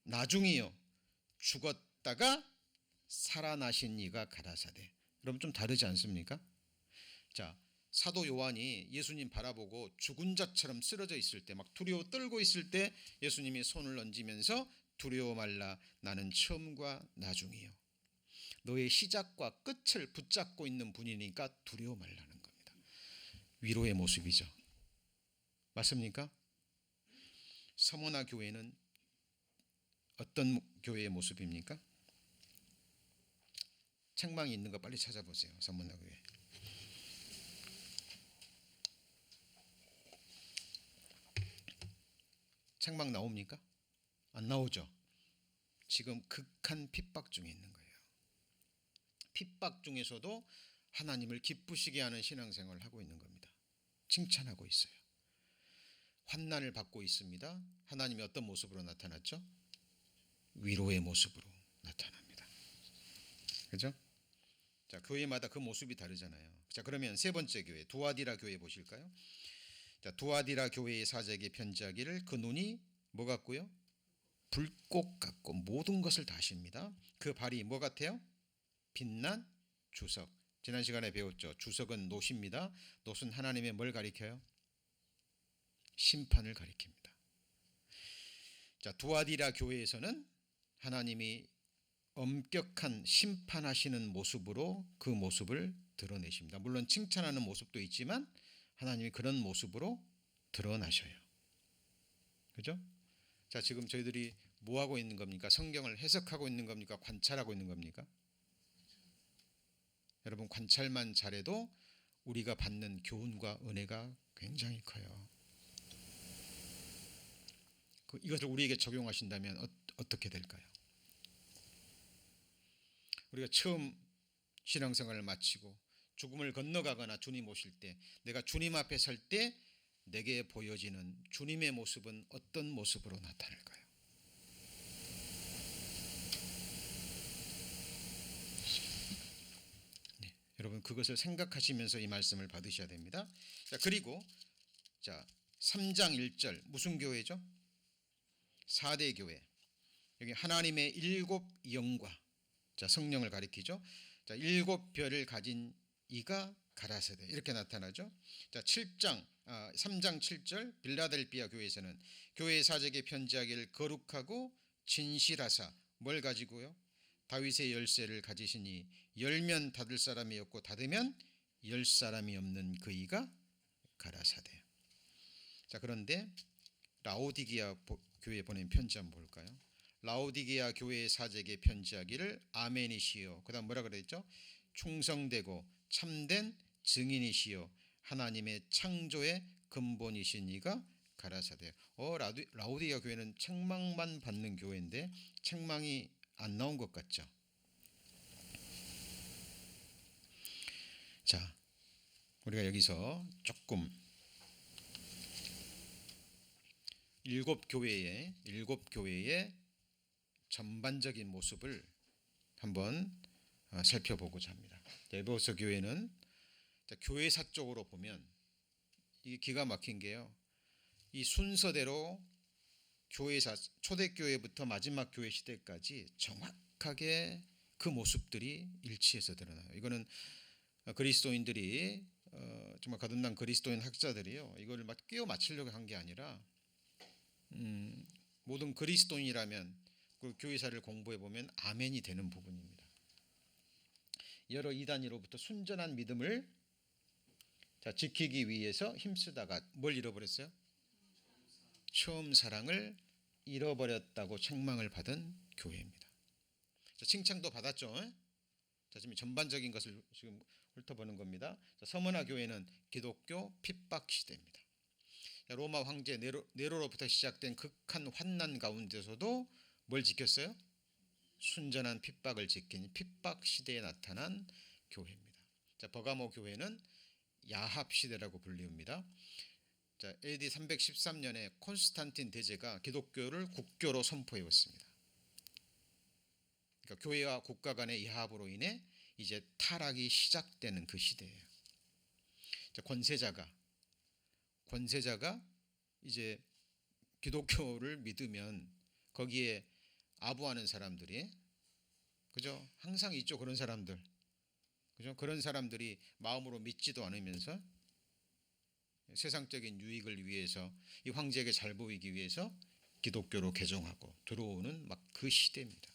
나중이요 죽었다가 살아나신 이가 가라사대. 여러분 좀 다르지 않습니까? 자, 사도 요한이 예수님 바라보고 죽은 자처럼 쓰러져 있을 때, 막 두려워 떨고 있을 때 예수님이 손을 얹으면서 두려워 말라, 나는 처음과 나중이요 너의 시작과 끝을 붙잡고 있는 분이니까 두려워 말라는 겁니다. 위로의 모습이죠. 맞습니까? 서머나 교회는 어떤 교회의 모습입니까? 책망이 있는 거 빨리 찾아보세요. 서머나 교회. 책망 나옵니까? 안 나오죠. 지금 극한 핍박 중에 있는 거예요. 핍박 중에서도 하나님을 기쁘시게 하는 신앙생활을 하고 있는 겁니다. 칭찬하고 있어요. 환난을 받고 있습니다. 하나님이 어떤 모습으로 나타났죠? 위로의 모습으로 나타납니다. 그죠? 자, 교회마다 그 모습이 다르잖아요. 자, 그러면 세 번째 교회 두아디라 교회 보실까요? 자, 두아디라 교회의 사제에게 편지하기를 그 눈이 뭐 같고요? 불꽃 같고 모든 것을 다 아십니다. 그 발이 뭐 같아요? 빛난 주석. 지난 시간에 배웠죠. 주석은 놋입니다. 놋은 하나님의 뭘 가리켜요? 심판을 가리킵니다. 자, 두아디라 교회에서는 하나님이 엄격한 심판하시는 모습으로 그 모습을 드러내십니다. 물론 칭찬하는 모습도 있지만 하나님이 그런 모습으로 드러나셔요. 그죠? 자, 지금 저희들이 뭐 하고 있는 겁니까? 성경을 해석하고 있는 겁니까? 관찰하고 있는 겁니까? 여러분, 관찰만 잘해도 우리가 받는 교훈과 은혜가 굉장히 커요. 이것을 우리에게 적용하신다면 어떻게 될까요? 우리가 처음 신앙생활을 마치고 죽음을 건너가거나 주님 오실 때, 내가 주님 앞에 설 때 내게 보여지는 주님의 모습은 어떤 모습으로 나타날까요? 네, 여러분 그것을 생각하시면서 이 말씀을 받으셔야 됩니다. 자, 그리고 자, 3장 1절 무슨 교회죠? 4대 교회. 여기 하나님의 일곱 영과, 자, 성령을 가리키죠. 자, 일곱 별을 가진 이가 가라사대 이렇게 나타나죠. 자, 3장 7절 빌라델비아 교회에서는 교회 사제에게 편지하기를 거룩하고 진실하사 뭘 가지고요? 다윗의 열쇠를 가지시니 열면 닫을 사람이 없고 닫으면 열 사람이 없는 그 이가 가라사대. 자, 그런데 라오디게아 교회에 보낸 편지 한번 볼까요? 라오디게아 교회의 사제에게 편지하기를 아멘이시요. 그다음 뭐라 그랬죠? 충성되고 참된 증인이시요 하나님의 창조의 근본이신 이가 가라사대. 라오디게아 교회는 책망만 받는 교회인데 책망이 안 나온 것 같죠? 자, 우리가 여기서 조금 일곱 교회의 전반적인 모습을 한번 살펴보고자 합니다. 에베소 교회는 교회사 쪽으로 보면 이게 기가 막힌 게요. 이 순서대로 교회사 초대교회부터 마지막 교회 시대까지 정확하게 그 모습들이 일치해서 드러나요. 이거는 그리스도인들이 정말 거듭난 그리스도인 학자들이요, 이거를 막 끼워 맞추려고 한 게 아니라 모든 그리스도인이라면 그 교회사를 공부해 보면 아멘이 되는 부분입니다. 여러 이단으로부터 순전한 믿음을 지키기 위해서 힘쓰다가 뭘 잃어버렸어요? 처음 사랑을 잃어버렸다고 책망을 받은 교회입니다. 칭찬도 받았죠. 지금 전반적인 것을 지금 훑어보는 겁니다. 서머나 교회는 기독교 핍박 시대입니다. 로마 황제 네로로부터 시작된 극한 환난 가운데서도 뭘 지켰어요? 순전한 핍박을 지킨 핍박 시대에 나타난 교회입니다. 버가모 교회는 야합 시대라고 불립니다. AD 313년에 콘스탄틴 대제가 기독교를 국교로 선포해왔습니다. 그러니까 교회와 국가 간의 야합으로 인해 이제 타락이 시작되는 그 시대예요. 권세자가 이제 기독교를 믿으면 거기에 아부하는 사람들이, 그죠? 항상 있죠, 그런 사람들. 그죠? 그런 사람들이 마음으로 믿지도 않으면서 세상적인 유익을 위해서 이 황제에게 잘 보이기 위해서 기독교로 개종하고 들어오는 막 그 시대입니다.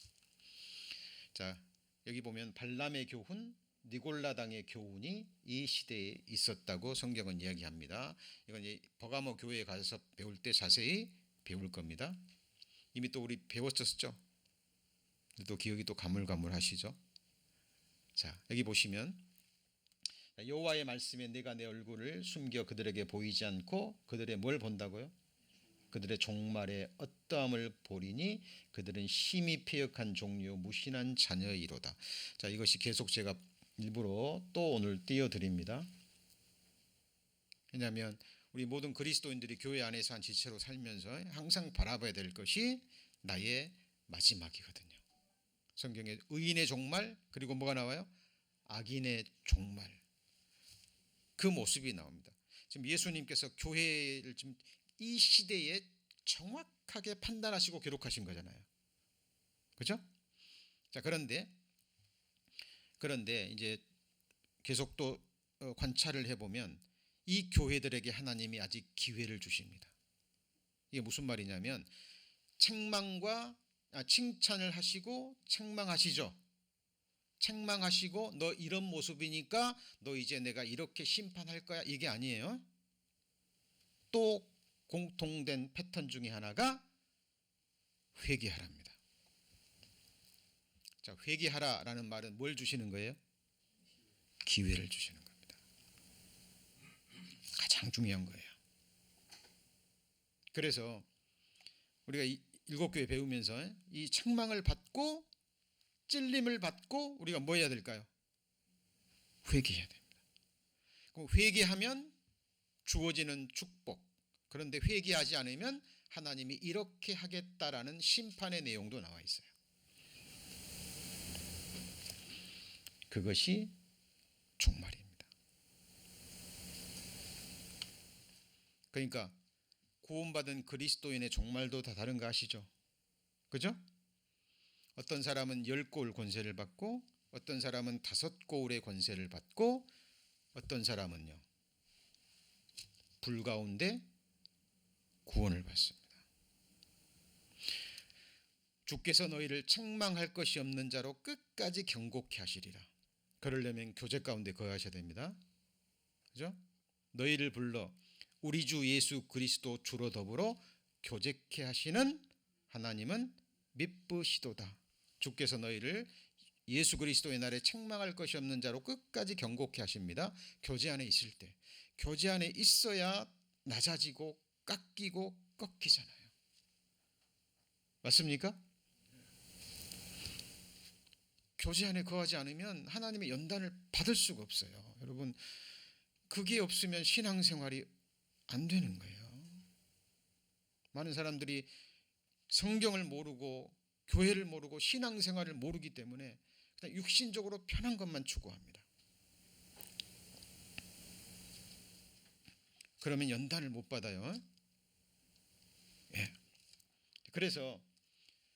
여기 보면 발람의 교훈, 니골라당의 교훈이 이 시대에 있었다고 성경은 이야기합니다. 이건 이제 버가모 교회에 가서 배울 때 자세히 배울 겁니다. 이미 또 우리 배웠었죠. 또 기억이 또 가물가물하시죠. 여기 보시면 여호와의 말씀에 내가 내 얼굴을 숨겨 그들에게 보이지 않고 그들의 뭘 본다고요? 그들의 종말에 어떠함을 보리니 그들은 심히 패역한 종류 무신한 자녀이로다. 이것이 계속 제가 일부러 또 오늘 띄워드립니다. 왜냐하면 우리 모든 그리스도인들이 교회 안에서 한 지체로 살면서 항상 바라봐야 될 것이 나의 마지막이거든요. 성경에 의인의 종말, 그리고 뭐가 나와요? 악인의 종말. 그 모습이 나옵니다. 지금 예수님께서 교회를 지금 이 시대에 정확하게 판단하시고 기록하신 거잖아요. 그렇죠? 그런데 이제 계속 또 관찰을 해보면 이 교회들에게 하나님이 아직 기회를 주십니다. 이게 무슨 말이냐면 칭찬을 하시고 책망하시죠. 책망하시고 너 이런 모습이니까 너 이제 내가 이렇게 심판할 거야, 이게 아니에요. 또 공통된 패턴 중에 하나가 회개하라입니다. 회개하라라는 말은 뭘 주시는 거예요? 기회를 주시는 겁니다. 가장 중요한 거예요. 그래서 우리가 일곱 교회 배우면서 이 책망을 받고 찔림을 받고 우리가 뭐 해야 될까요? 회개해야 됩니다. 그럼 회개하면 주어지는 축복. 그런데 회개하지 않으면 하나님이 이렇게 하겠다라는 심판의 내용도 나와 있어요. 그것이 종말입니다. 그러니까 구원받은 그리스도인의 종말도 다 다른 거 아시죠? 그죠? 어떤 사람은 10고울 권세를 받고 어떤 사람은 5고울의 권세를 받고 어떤 사람은요 불 가운데 구원을 받습니다. 주께서 너희를 책망할 것이 없는 자로 끝까지 경고케 하시리라. 그러려면 교제 가운데 거하셔야 됩니다. 그죠? 너희를 불러 우리 주 예수 그리스도 주로 더불어 교제케 하시는 하나님은 미쁘시도다. 주께서 너희를 예수 그리스도의 날에 책망할 것이 없는 자로 끝까지 경고케 하십니다. 교제 안에 있을 때. 교제 안에 있어야 낮아지고 깎이고 꺾이잖아요. 맞습니까? 교제 안에 거하지 않으면 하나님의 연단을 받을 수가 없어요. 여러분, 그게 없으면 신앙생활이 안 되는 거예요. 많은 사람들이 성경을 모르고 교회를 모르고 신앙생활을 모르기 때문에 그냥 육신적으로 편한 것만 추구합니다. 그러면 연단을 못 받아요. 예. 그래서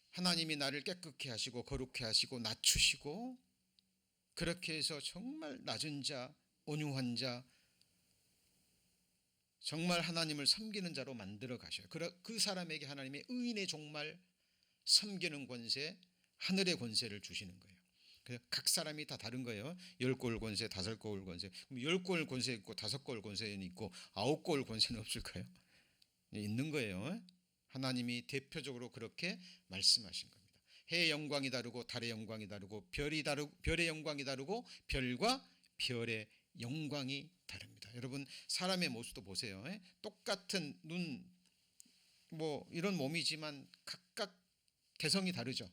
하나님이 나를 깨끗게 하시고 거룩해 하시고 낮추시고 그렇게 해서 정말 낮은 자, 온유한 자, 정말 하나님을 섬기는 자로 만들어 가셔요. 그 사람에게 하나님의 의인의 종말 섬기는 권세, 하늘의 권세를 주시는 거예요. 그래서 각 사람이 다 다른 거예요. 10골 권세, 5골 권세. 그럼 10골 권세 있고 5골 권세는 있고 9골 권세는 없을까요? 있는 거예요. 하나님이 대표적으로 그렇게 말씀하신 겁니다. 해의 영광이 다르고 달의 영광이 다르고 별의 영광이 다르고 별과 별의 영광이 다릅니다. 여러분 사람의 모습도 보세요. 똑같은 눈 뭐 이런 몸이지만 각각 개성이 다르죠.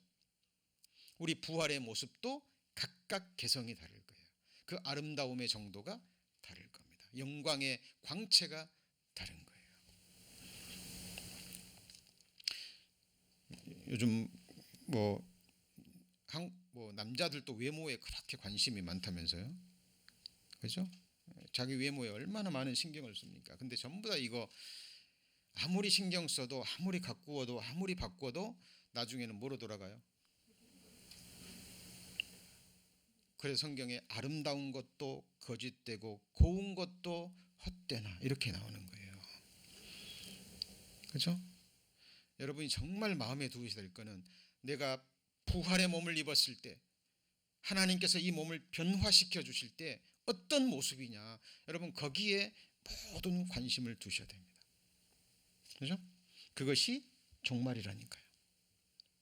우리 부활의 모습도 각각 개성이 다를 거예요. 그 아름다움의 정도가 다를 겁니다. 영광의 광채가 다른 거예요. 요즘 뭐 남자들도 외모에 그렇게 관심이 많다면서요. 그죠? 자기 외모에 얼마나 많은 신경을 씁니까? 근데 전부 다 이거 아무리 신경 써도 아무리 가꾸어도 아무리 바꿔도 나중에는 뭐로 돌아가요? 그래서 성경에 아름다운 것도 거짓되고 고운 것도 헛되나 이렇게 나오는 거예요. 그렇죠? 여러분이 정말 마음에 두셔야 될 거는 내가 부활의 몸을 입었을 때 하나님께서 이 몸을 변화시켜 주실 때 어떤 모습이냐, 여러분 거기에 모든 관심을 두셔야 됩니다. 그렇죠? 그것이 종말이라니까요.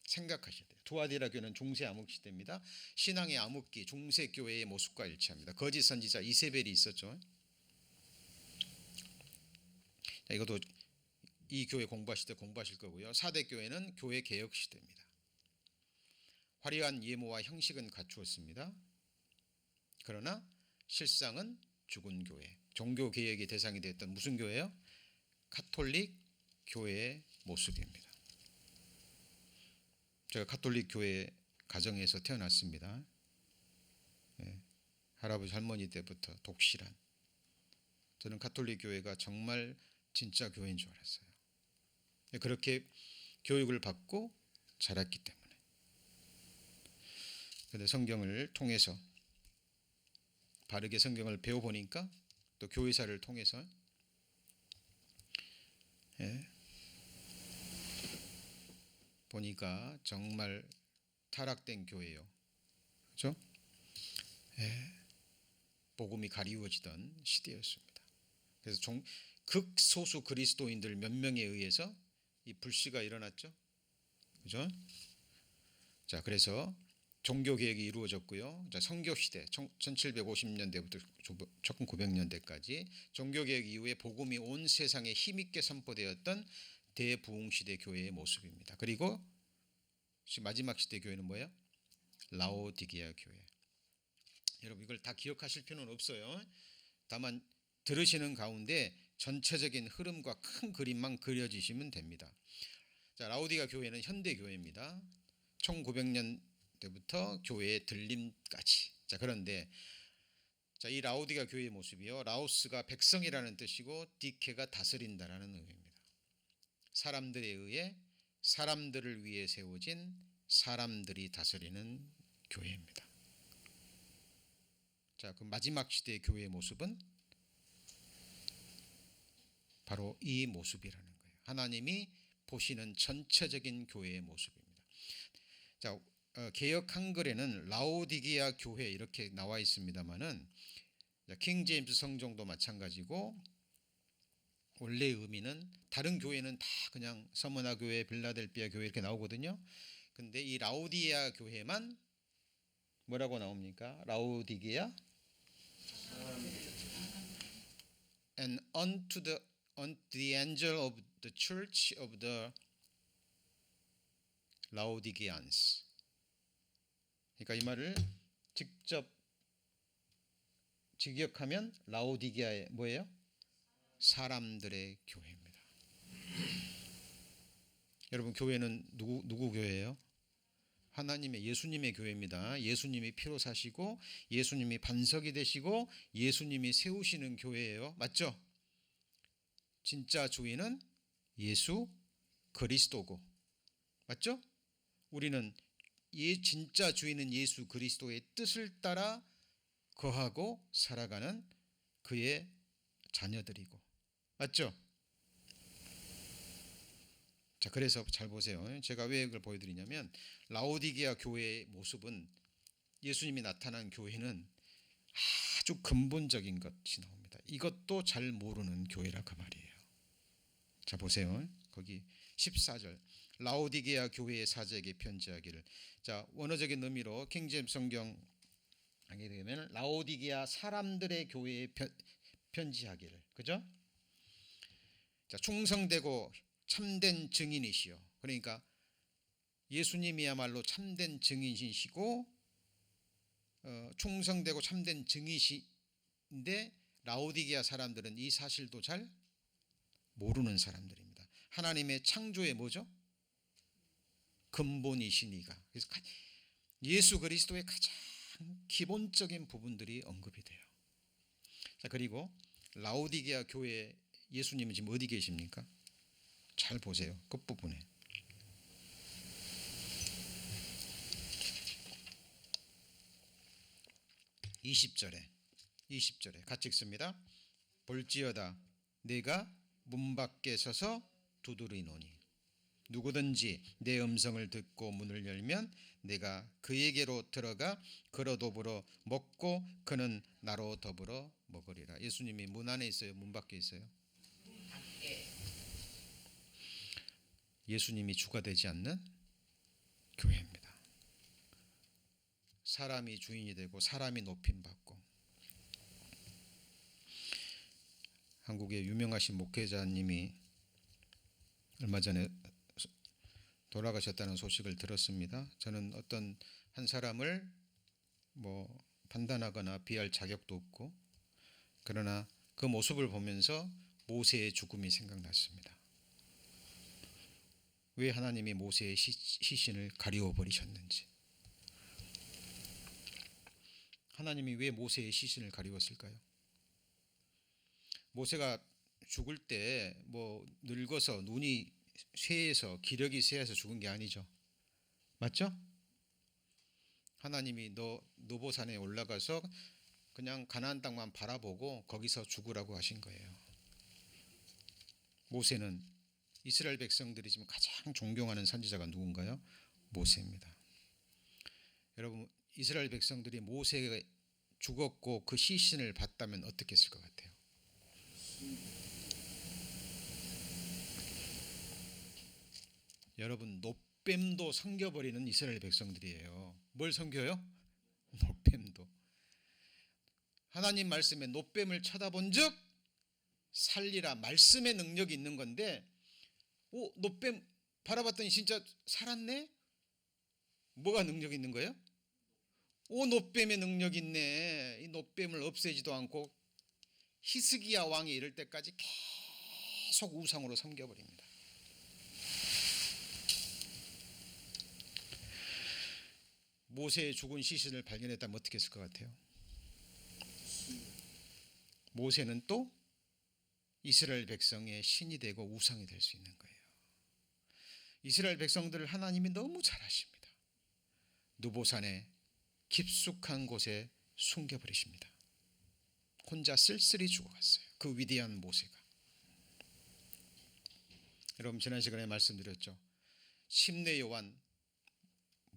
생각하셔야 돼요. 두아디라 교회는 중세 암흑 시대입니다. 신앙의 암흑기, 중세 교회의 모습과 일치합니다. 거짓 선지자 이세벨이 있었죠. 자, 이것도 이 교회 공부하실 때 공부하실 거고요. 4대 교회는 교회 개혁 시대입니다. 화려한 예모와 형식은 갖추었습니다. 그러나 실상은 죽은 교회, 종교 개혁의 대상이 됐던 무슨 교회요? 가톨릭 교회의 모습입니다. 제가 가톨릭 교회 가정에서 태어났습니다. 할아버지 할머니 때부터 독실한, 저는 가톨릭 교회가 정말 진짜 교회인 줄 알았어요. 그렇게 교육을 받고 자랐기 때문에. 그런데 성경을 통해서 바르게 성경을 배워보니까 또 교회사를 통해서 보니까 정말 타락된 교회예요. 그렇죠? 복음이 가리워지던 시대였습니다. 그래서 극소수 그리스도인들 몇 명에 의해서 이 불씨가 일어났죠. 그죠? 자, 그래서 종교 개혁이 이루어졌고요. 자, 선교 시대 1750년대부터 1900년대까지 종교 개혁 이후에 복음이 온 세상에 힘있게 선포되었던 대부흥 시대 교회의 모습입니다. 그리고 마지막 시대 교회는 뭐예요? 라오디게아 교회. 여러분 이걸 다 기억하실 필요는 없어요. 다만 들으시는 가운데 전체적인 흐름과 큰 그림만 그려지시면 됩니다. 자, 라오디게아 교회는 현대 교회입니다. 1900년대부터 교회의 들림까지. 자, 그런데 자, 이 라오디게아 교회의 모습이요. 라오스가 백성이라는 뜻이고 디케가 다스린다라는 의미입니다. 사람들에 의해 사람들을 위해 세워진 사람들이 다스리는 교회입니다. 자, 그 마지막 시대의 교회의 모습은 바로 이 모습이라는 거예요. 하나님이 보시는 전체적인 교회의 모습입니다. 자, 개역 한글에는 라오디게아 교회 이렇게 나와 있습니다만은 킹 제임스 성경도 마찬가지고 원래의 의미는 다른 교회는 다 그냥 서머나 교회, 빌라델피아 교회 이렇게 나오거든요. 근데 이 라오디게아 교회만 뭐라고 나옵니까? 라오디게아 and unto the angel of the church of the Laodiceans. 그러니까 이 말을 직접 직역하면 라오디게아의 뭐예요? 사람들의 교회입니다. 여러분 교회는 누구 교회예요? 하나님의 예수님의 교회입니다. 예수님이 피로 사시고 예수님이 반석이 되시고 예수님이 세우시는 교회예요. 맞죠? 진짜 주인은 예수 그리스도고, 맞죠? 우리는 진짜 주인은 예수 그리스도의 뜻을 따라 거하고 살아가는 그의 자녀들이고, 맞죠? 자, 그래서 잘 보세요. 제가 왜 이걸 보여드리냐면 라오디게아 교회의 모습은 예수님이 나타난 교회는 아주 근본적인 것이 나옵니다. 이것도 잘 모르는 교회라 그 말이에요. 자, 보세요. 거기 14절 라오디게아 교회의 사제에게 편지하기를. 자, 원어적인 의미로 킹제임스 성경 하게 되면 라오디게아 사람들의 교회에 편지하기를. 그죠? 자, 충성되고 참된 증인이시요. 그러니까 예수님이야말로 참된 증인이시고 충성되고 참된 증인이신데 라오디게아 사람들은 이 사실도 잘 모르는 사람들입니다. 하나님의 창조의 뭐죠? 근본이시니가. 그래서 예수 그리스도의 가장 기본적인 부분들이 언급이 돼요. 자, 그리고 라오디게아 교회 예수님은 지금 어디 계십니까? 잘 보세요. 끝부분에. (20절에) 같이 읽습니다. 볼지어다 내가 문 밖에 서서 두드리노니 누구든지 내 음성을 듣고 문을 열면 내가 그에게로 들어가 그로 더불어 먹고 그는 나로 더불어 먹으리라. 예수님이 문 안에 있어요? 문 밖에 있어요? 예수님이 주가 되지 않는 교회입니다. 사람이 주인이 되고 사람이 높임받고. 한국의 유명하신 목회자님이 얼마 전에 돌아가셨다는 소식을 들었습니다. 저는 어떤 한 사람을 판단하거나 비할 자격도 없고, 그러나 그 모습을 보면서 모세의 죽음이 생각났습니다. 왜 하나님이 모세의 시신을 가리워 버리셨는지. 하나님이 왜 모세의 시신을 가리웠을까요? 모세가 죽을 때 늙어서 눈이 쇠해서 기력이 쇠해서 죽은 게 아니죠. 맞죠? 하나님이 너 노보산에 올라가서 그냥 가나안 땅만 바라보고 거기서 죽으라고 하신 거예요. 모세는 이스라엘 백성들이 지금 가장 존경하는 선지자가 누군가요? 모세입니다. 여러분, 이스라엘 백성들이 모세가 죽었고 그 시신을 봤다면 어떻게 했을 것 같아요? 여러분, 노뱀도 섬겨버리는 이스라엘 백성들이에요. 뭘 섬겨요? 노뱀도. 하나님 말씀에 노뱀을 쳐다본 즉 살리라. 말씀의 능력이 있는 건데, 노뱀 바라봤더니 진짜 살았네? 뭐가 능력이 있는 거예요? 노뱀의 능력이 있네. 이 노뱀을 없애지도 않고 히스기야 왕이 이럴 때까지 계속 우상으로 섬겨버립니다. 모세의 죽은 시신을 발견했다면 어떻게 했을 것 같아요? 모세는 또 이스라엘 백성의 신이 되고 우상이 될 수 있는 거예요. 이스라엘 백성들을 하나님이 너무 잘 아십니다. 누보산의 깊숙한 곳에 숨겨버리십니다. 혼자 쓸쓸히 죽어갔어요. 그 위대한 모세가. 여러분, 지난 시간에 말씀드렸죠. 심내 요한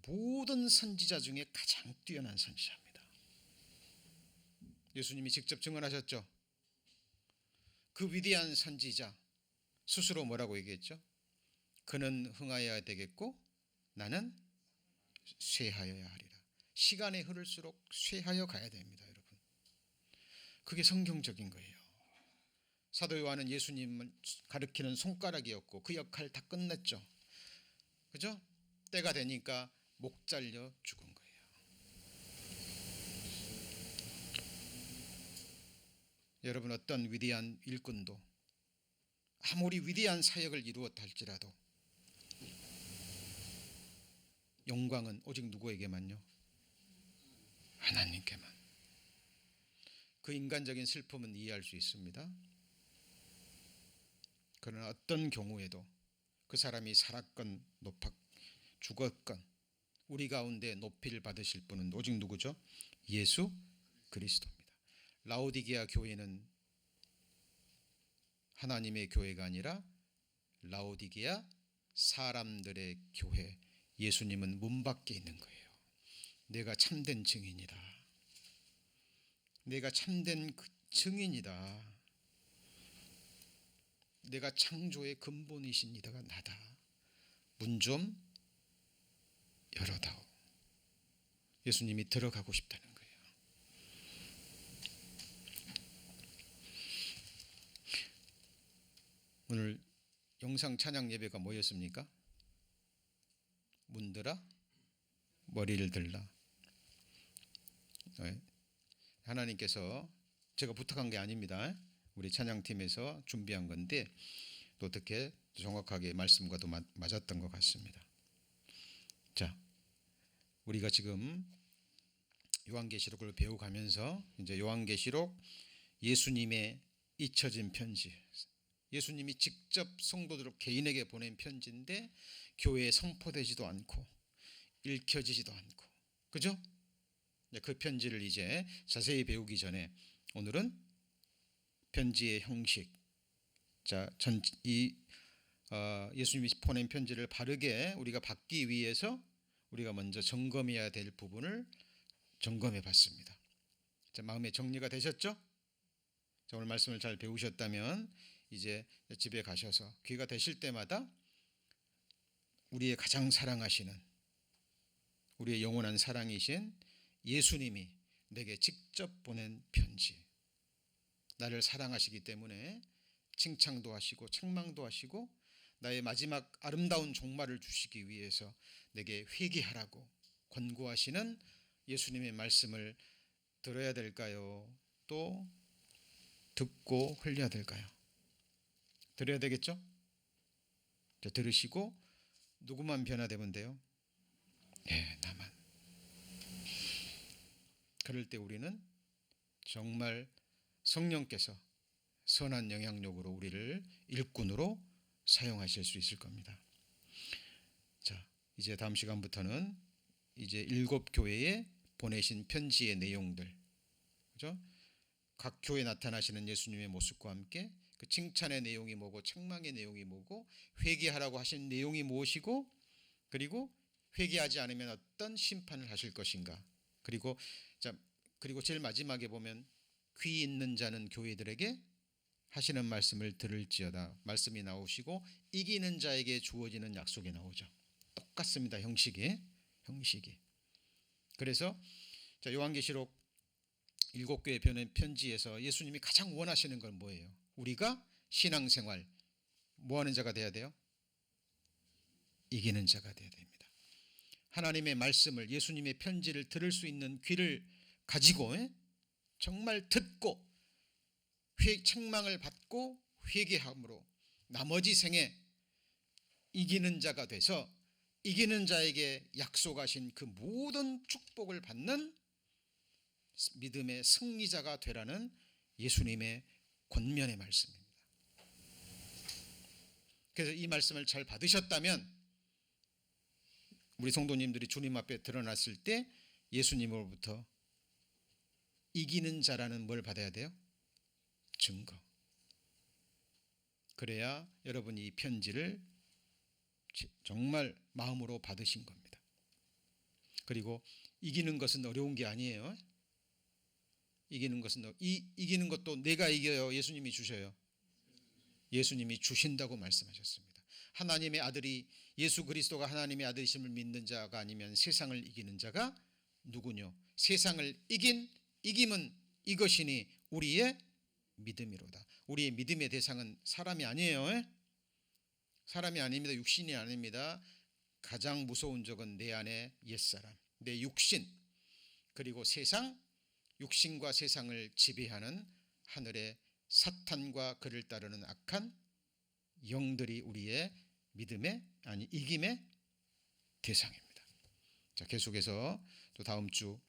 모든 선지자 중에 가장 뛰어난 선지자입니다. 예수님이 직접 증언하셨죠. 그 위대한 선지자 스스로 뭐라고 얘기했죠? 그는 흥하여야 되겠고 나는 쇠하여야 하리라. 시간이 흐를수록 쇠하여 가야 됩니다, 여러분. 그게 성경적인 거예요. 사도 요한은 예수님을 가리키는 손가락이었고 그 역할 다 끝냈죠. 그죠? 때가 되니까 목 잘려 죽은 거예요. 여러분, 어떤 위대한 일꾼도 아무리 위대한 사역을 이루었다 할지라도 영광은 오직 누구에게만요? 하나님께만. 그 인간적인 슬픔은 이해할 수 있습니다. 그러나 어떤 경우에도 그 사람이 살았건 죽었건 우리 가운데 높이를 받으실 분은 오직 누구죠? 예수 그리스도입니다. 라오디게아 교회는 하나님의 교회가 아니라 라오디게아 사람들의 교회, 예수님은 문 밖에 있는 거예요. 내가 참된 증인이다. 내가 참된 그 증인이다. 내가 창조의 근본이신 이다가 나다. 문 좀 열어다오. 예수님이 들어가고 싶다는 거예요. 오늘 영상 찬양 예배가 뭐였습니까? 문들아 머리를 들라. 하나님께서 제가 부탁한 게 아닙니다. 우리 찬양팀에서 준비한 건데 또 어떻게 정확하게 말씀과도 맞았던 것 같습니다. 자, 우리가 지금 요한계시록을 배워가면서 이제 요한계시록 예수님의 잊혀진 편지, 예수님이 직접 성도들 개인에게 보낸 편지인데 교회에 선포되지도 않고 읽혀지지도 않고, 그죠? 그 편지를 이제 자세히 배우기 전에 오늘은 편지의 형식, 예수님이 보낸 편지를 바르게 우리가 받기 위해서 우리가 먼저 점검해야 될 부분을 점검해 봤습니다. 자, 마음의 정리가 되셨죠? 자, 오늘 말씀을 잘 배우셨다면 이제 집에 가셔서 기회가 되실 때마다 우리의 가장 사랑하시는, 우리의 영원한 사랑이신 예수님이 내게 직접 보낸 편지, 나를 사랑하시기 때문에 칭찬도 하시고 책망도 하시고 나의 마지막 아름다운 종말을 주시기 위해서 내게 회개하라고 권고하시는 예수님의 말씀을 들어야 될까요? 또 듣고 흘려야 될까요? 들어야 되겠죠? 들으시고 누구만 변화되면 돼요? 네, 나만. 그럴 때 우리는 정말 성령께서 선한 영향력으로 우리를 일꾼으로 사용하실 수 있을 겁니다. 자, 이제 다음 시간부터는 이제 7교회에 보내신 편지의 내용들, 그죠? 각 교회에 나타나시는 예수님의 모습과 함께 그 칭찬의 내용이 뭐고 책망의 내용이 뭐고 회개하라고 하신 내용이 무엇이고, 그리고 회개하지 않으면 어떤 심판을 하실 것인가, 그리고 제일 마지막에 보면 귀 있는 자는 교회들에게 하시는 말씀을 들을지어다 말씀이 나오시고 이기는 자에게 주어지는 약속이 나오죠. 똑같습니다. 형식이. 그래서 요한계시록 7교회 보낸 편지에서 예수님이 가장 원하시는 건 뭐예요? 우리가 신앙생활 뭐하는 자가 돼야 돼요? 이기는 자가 돼야 됩니다. 하나님의 말씀을, 예수님의 편지를 들을 수 있는 귀를 가지고 정말 듣고 책망을 받고 회개함으로 나머지 생에 이기는 자가 돼서 이기는 자에게 약속하신 그 모든 축복을 받는 믿음의 승리자가 되라는 예수님의 권면의 말씀입니다. 그래서 이 말씀을 잘 받으셨다면 우리 성도님들이 주님 앞에 드러났을 때 예수님으로부터 이기는 자라는 뭘 받아야 돼요? 증거. 그래야 여러분이 이 편지를 정말 마음으로 받으신 겁니다. 그리고 이기는 것은 어려운 게 아니에요. 이기는 것도 내가 이겨요? 예수님이 주셔요? 예수님이 주신다고 말씀하셨습니다. 하나님의 아들이, 예수 그리스도가 하나님의 아들이심을 믿는 자가 아니면 세상을 이기는 자가 누구뇨? 세상을 이김은 이것이니 우리의 믿음이로다. 우리의 믿음의 대상은 사람이 아니에요. 사람이 아닙니다. 육신이 아닙니다. 가장 무서운 적은 내 안에 옛사람, 내 육신, 그리고 육신과 세상을 지배하는 하늘의 사탄과 그를 따르는 악한 영들이 우리의 이김의 대상입니다. 자, 계속해서 또 다음 주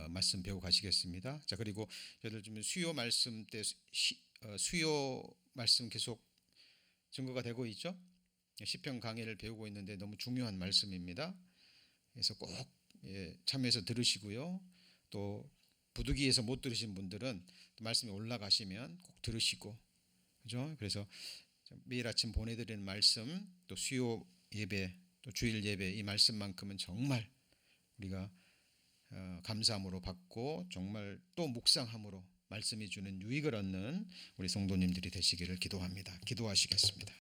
말씀 배워 가시겠습니다. 자, 그리고 여러분 지금 수요 말씀 때 수요 말씀 계속 증거가 되고 있죠. 시편 강해를 배우고 있는데 너무 중요한 말씀입니다. 그래서 꼭 참여해서 들으시고요. 또 부득이해서 못 들으신 분들은 말씀이 올라가시면 꼭 들으시고 그죠? 그래서 매일 아침 보내드리는 말씀, 또 수요 예배, 또 주일 예배, 이 말씀만큼은 정말 우리가 감사함으로 받고 정말 또 묵상함으로 말씀이 주는 유익을 얻는 우리 성도님들이 되시기를 기도합니다. 기도하시겠습니다.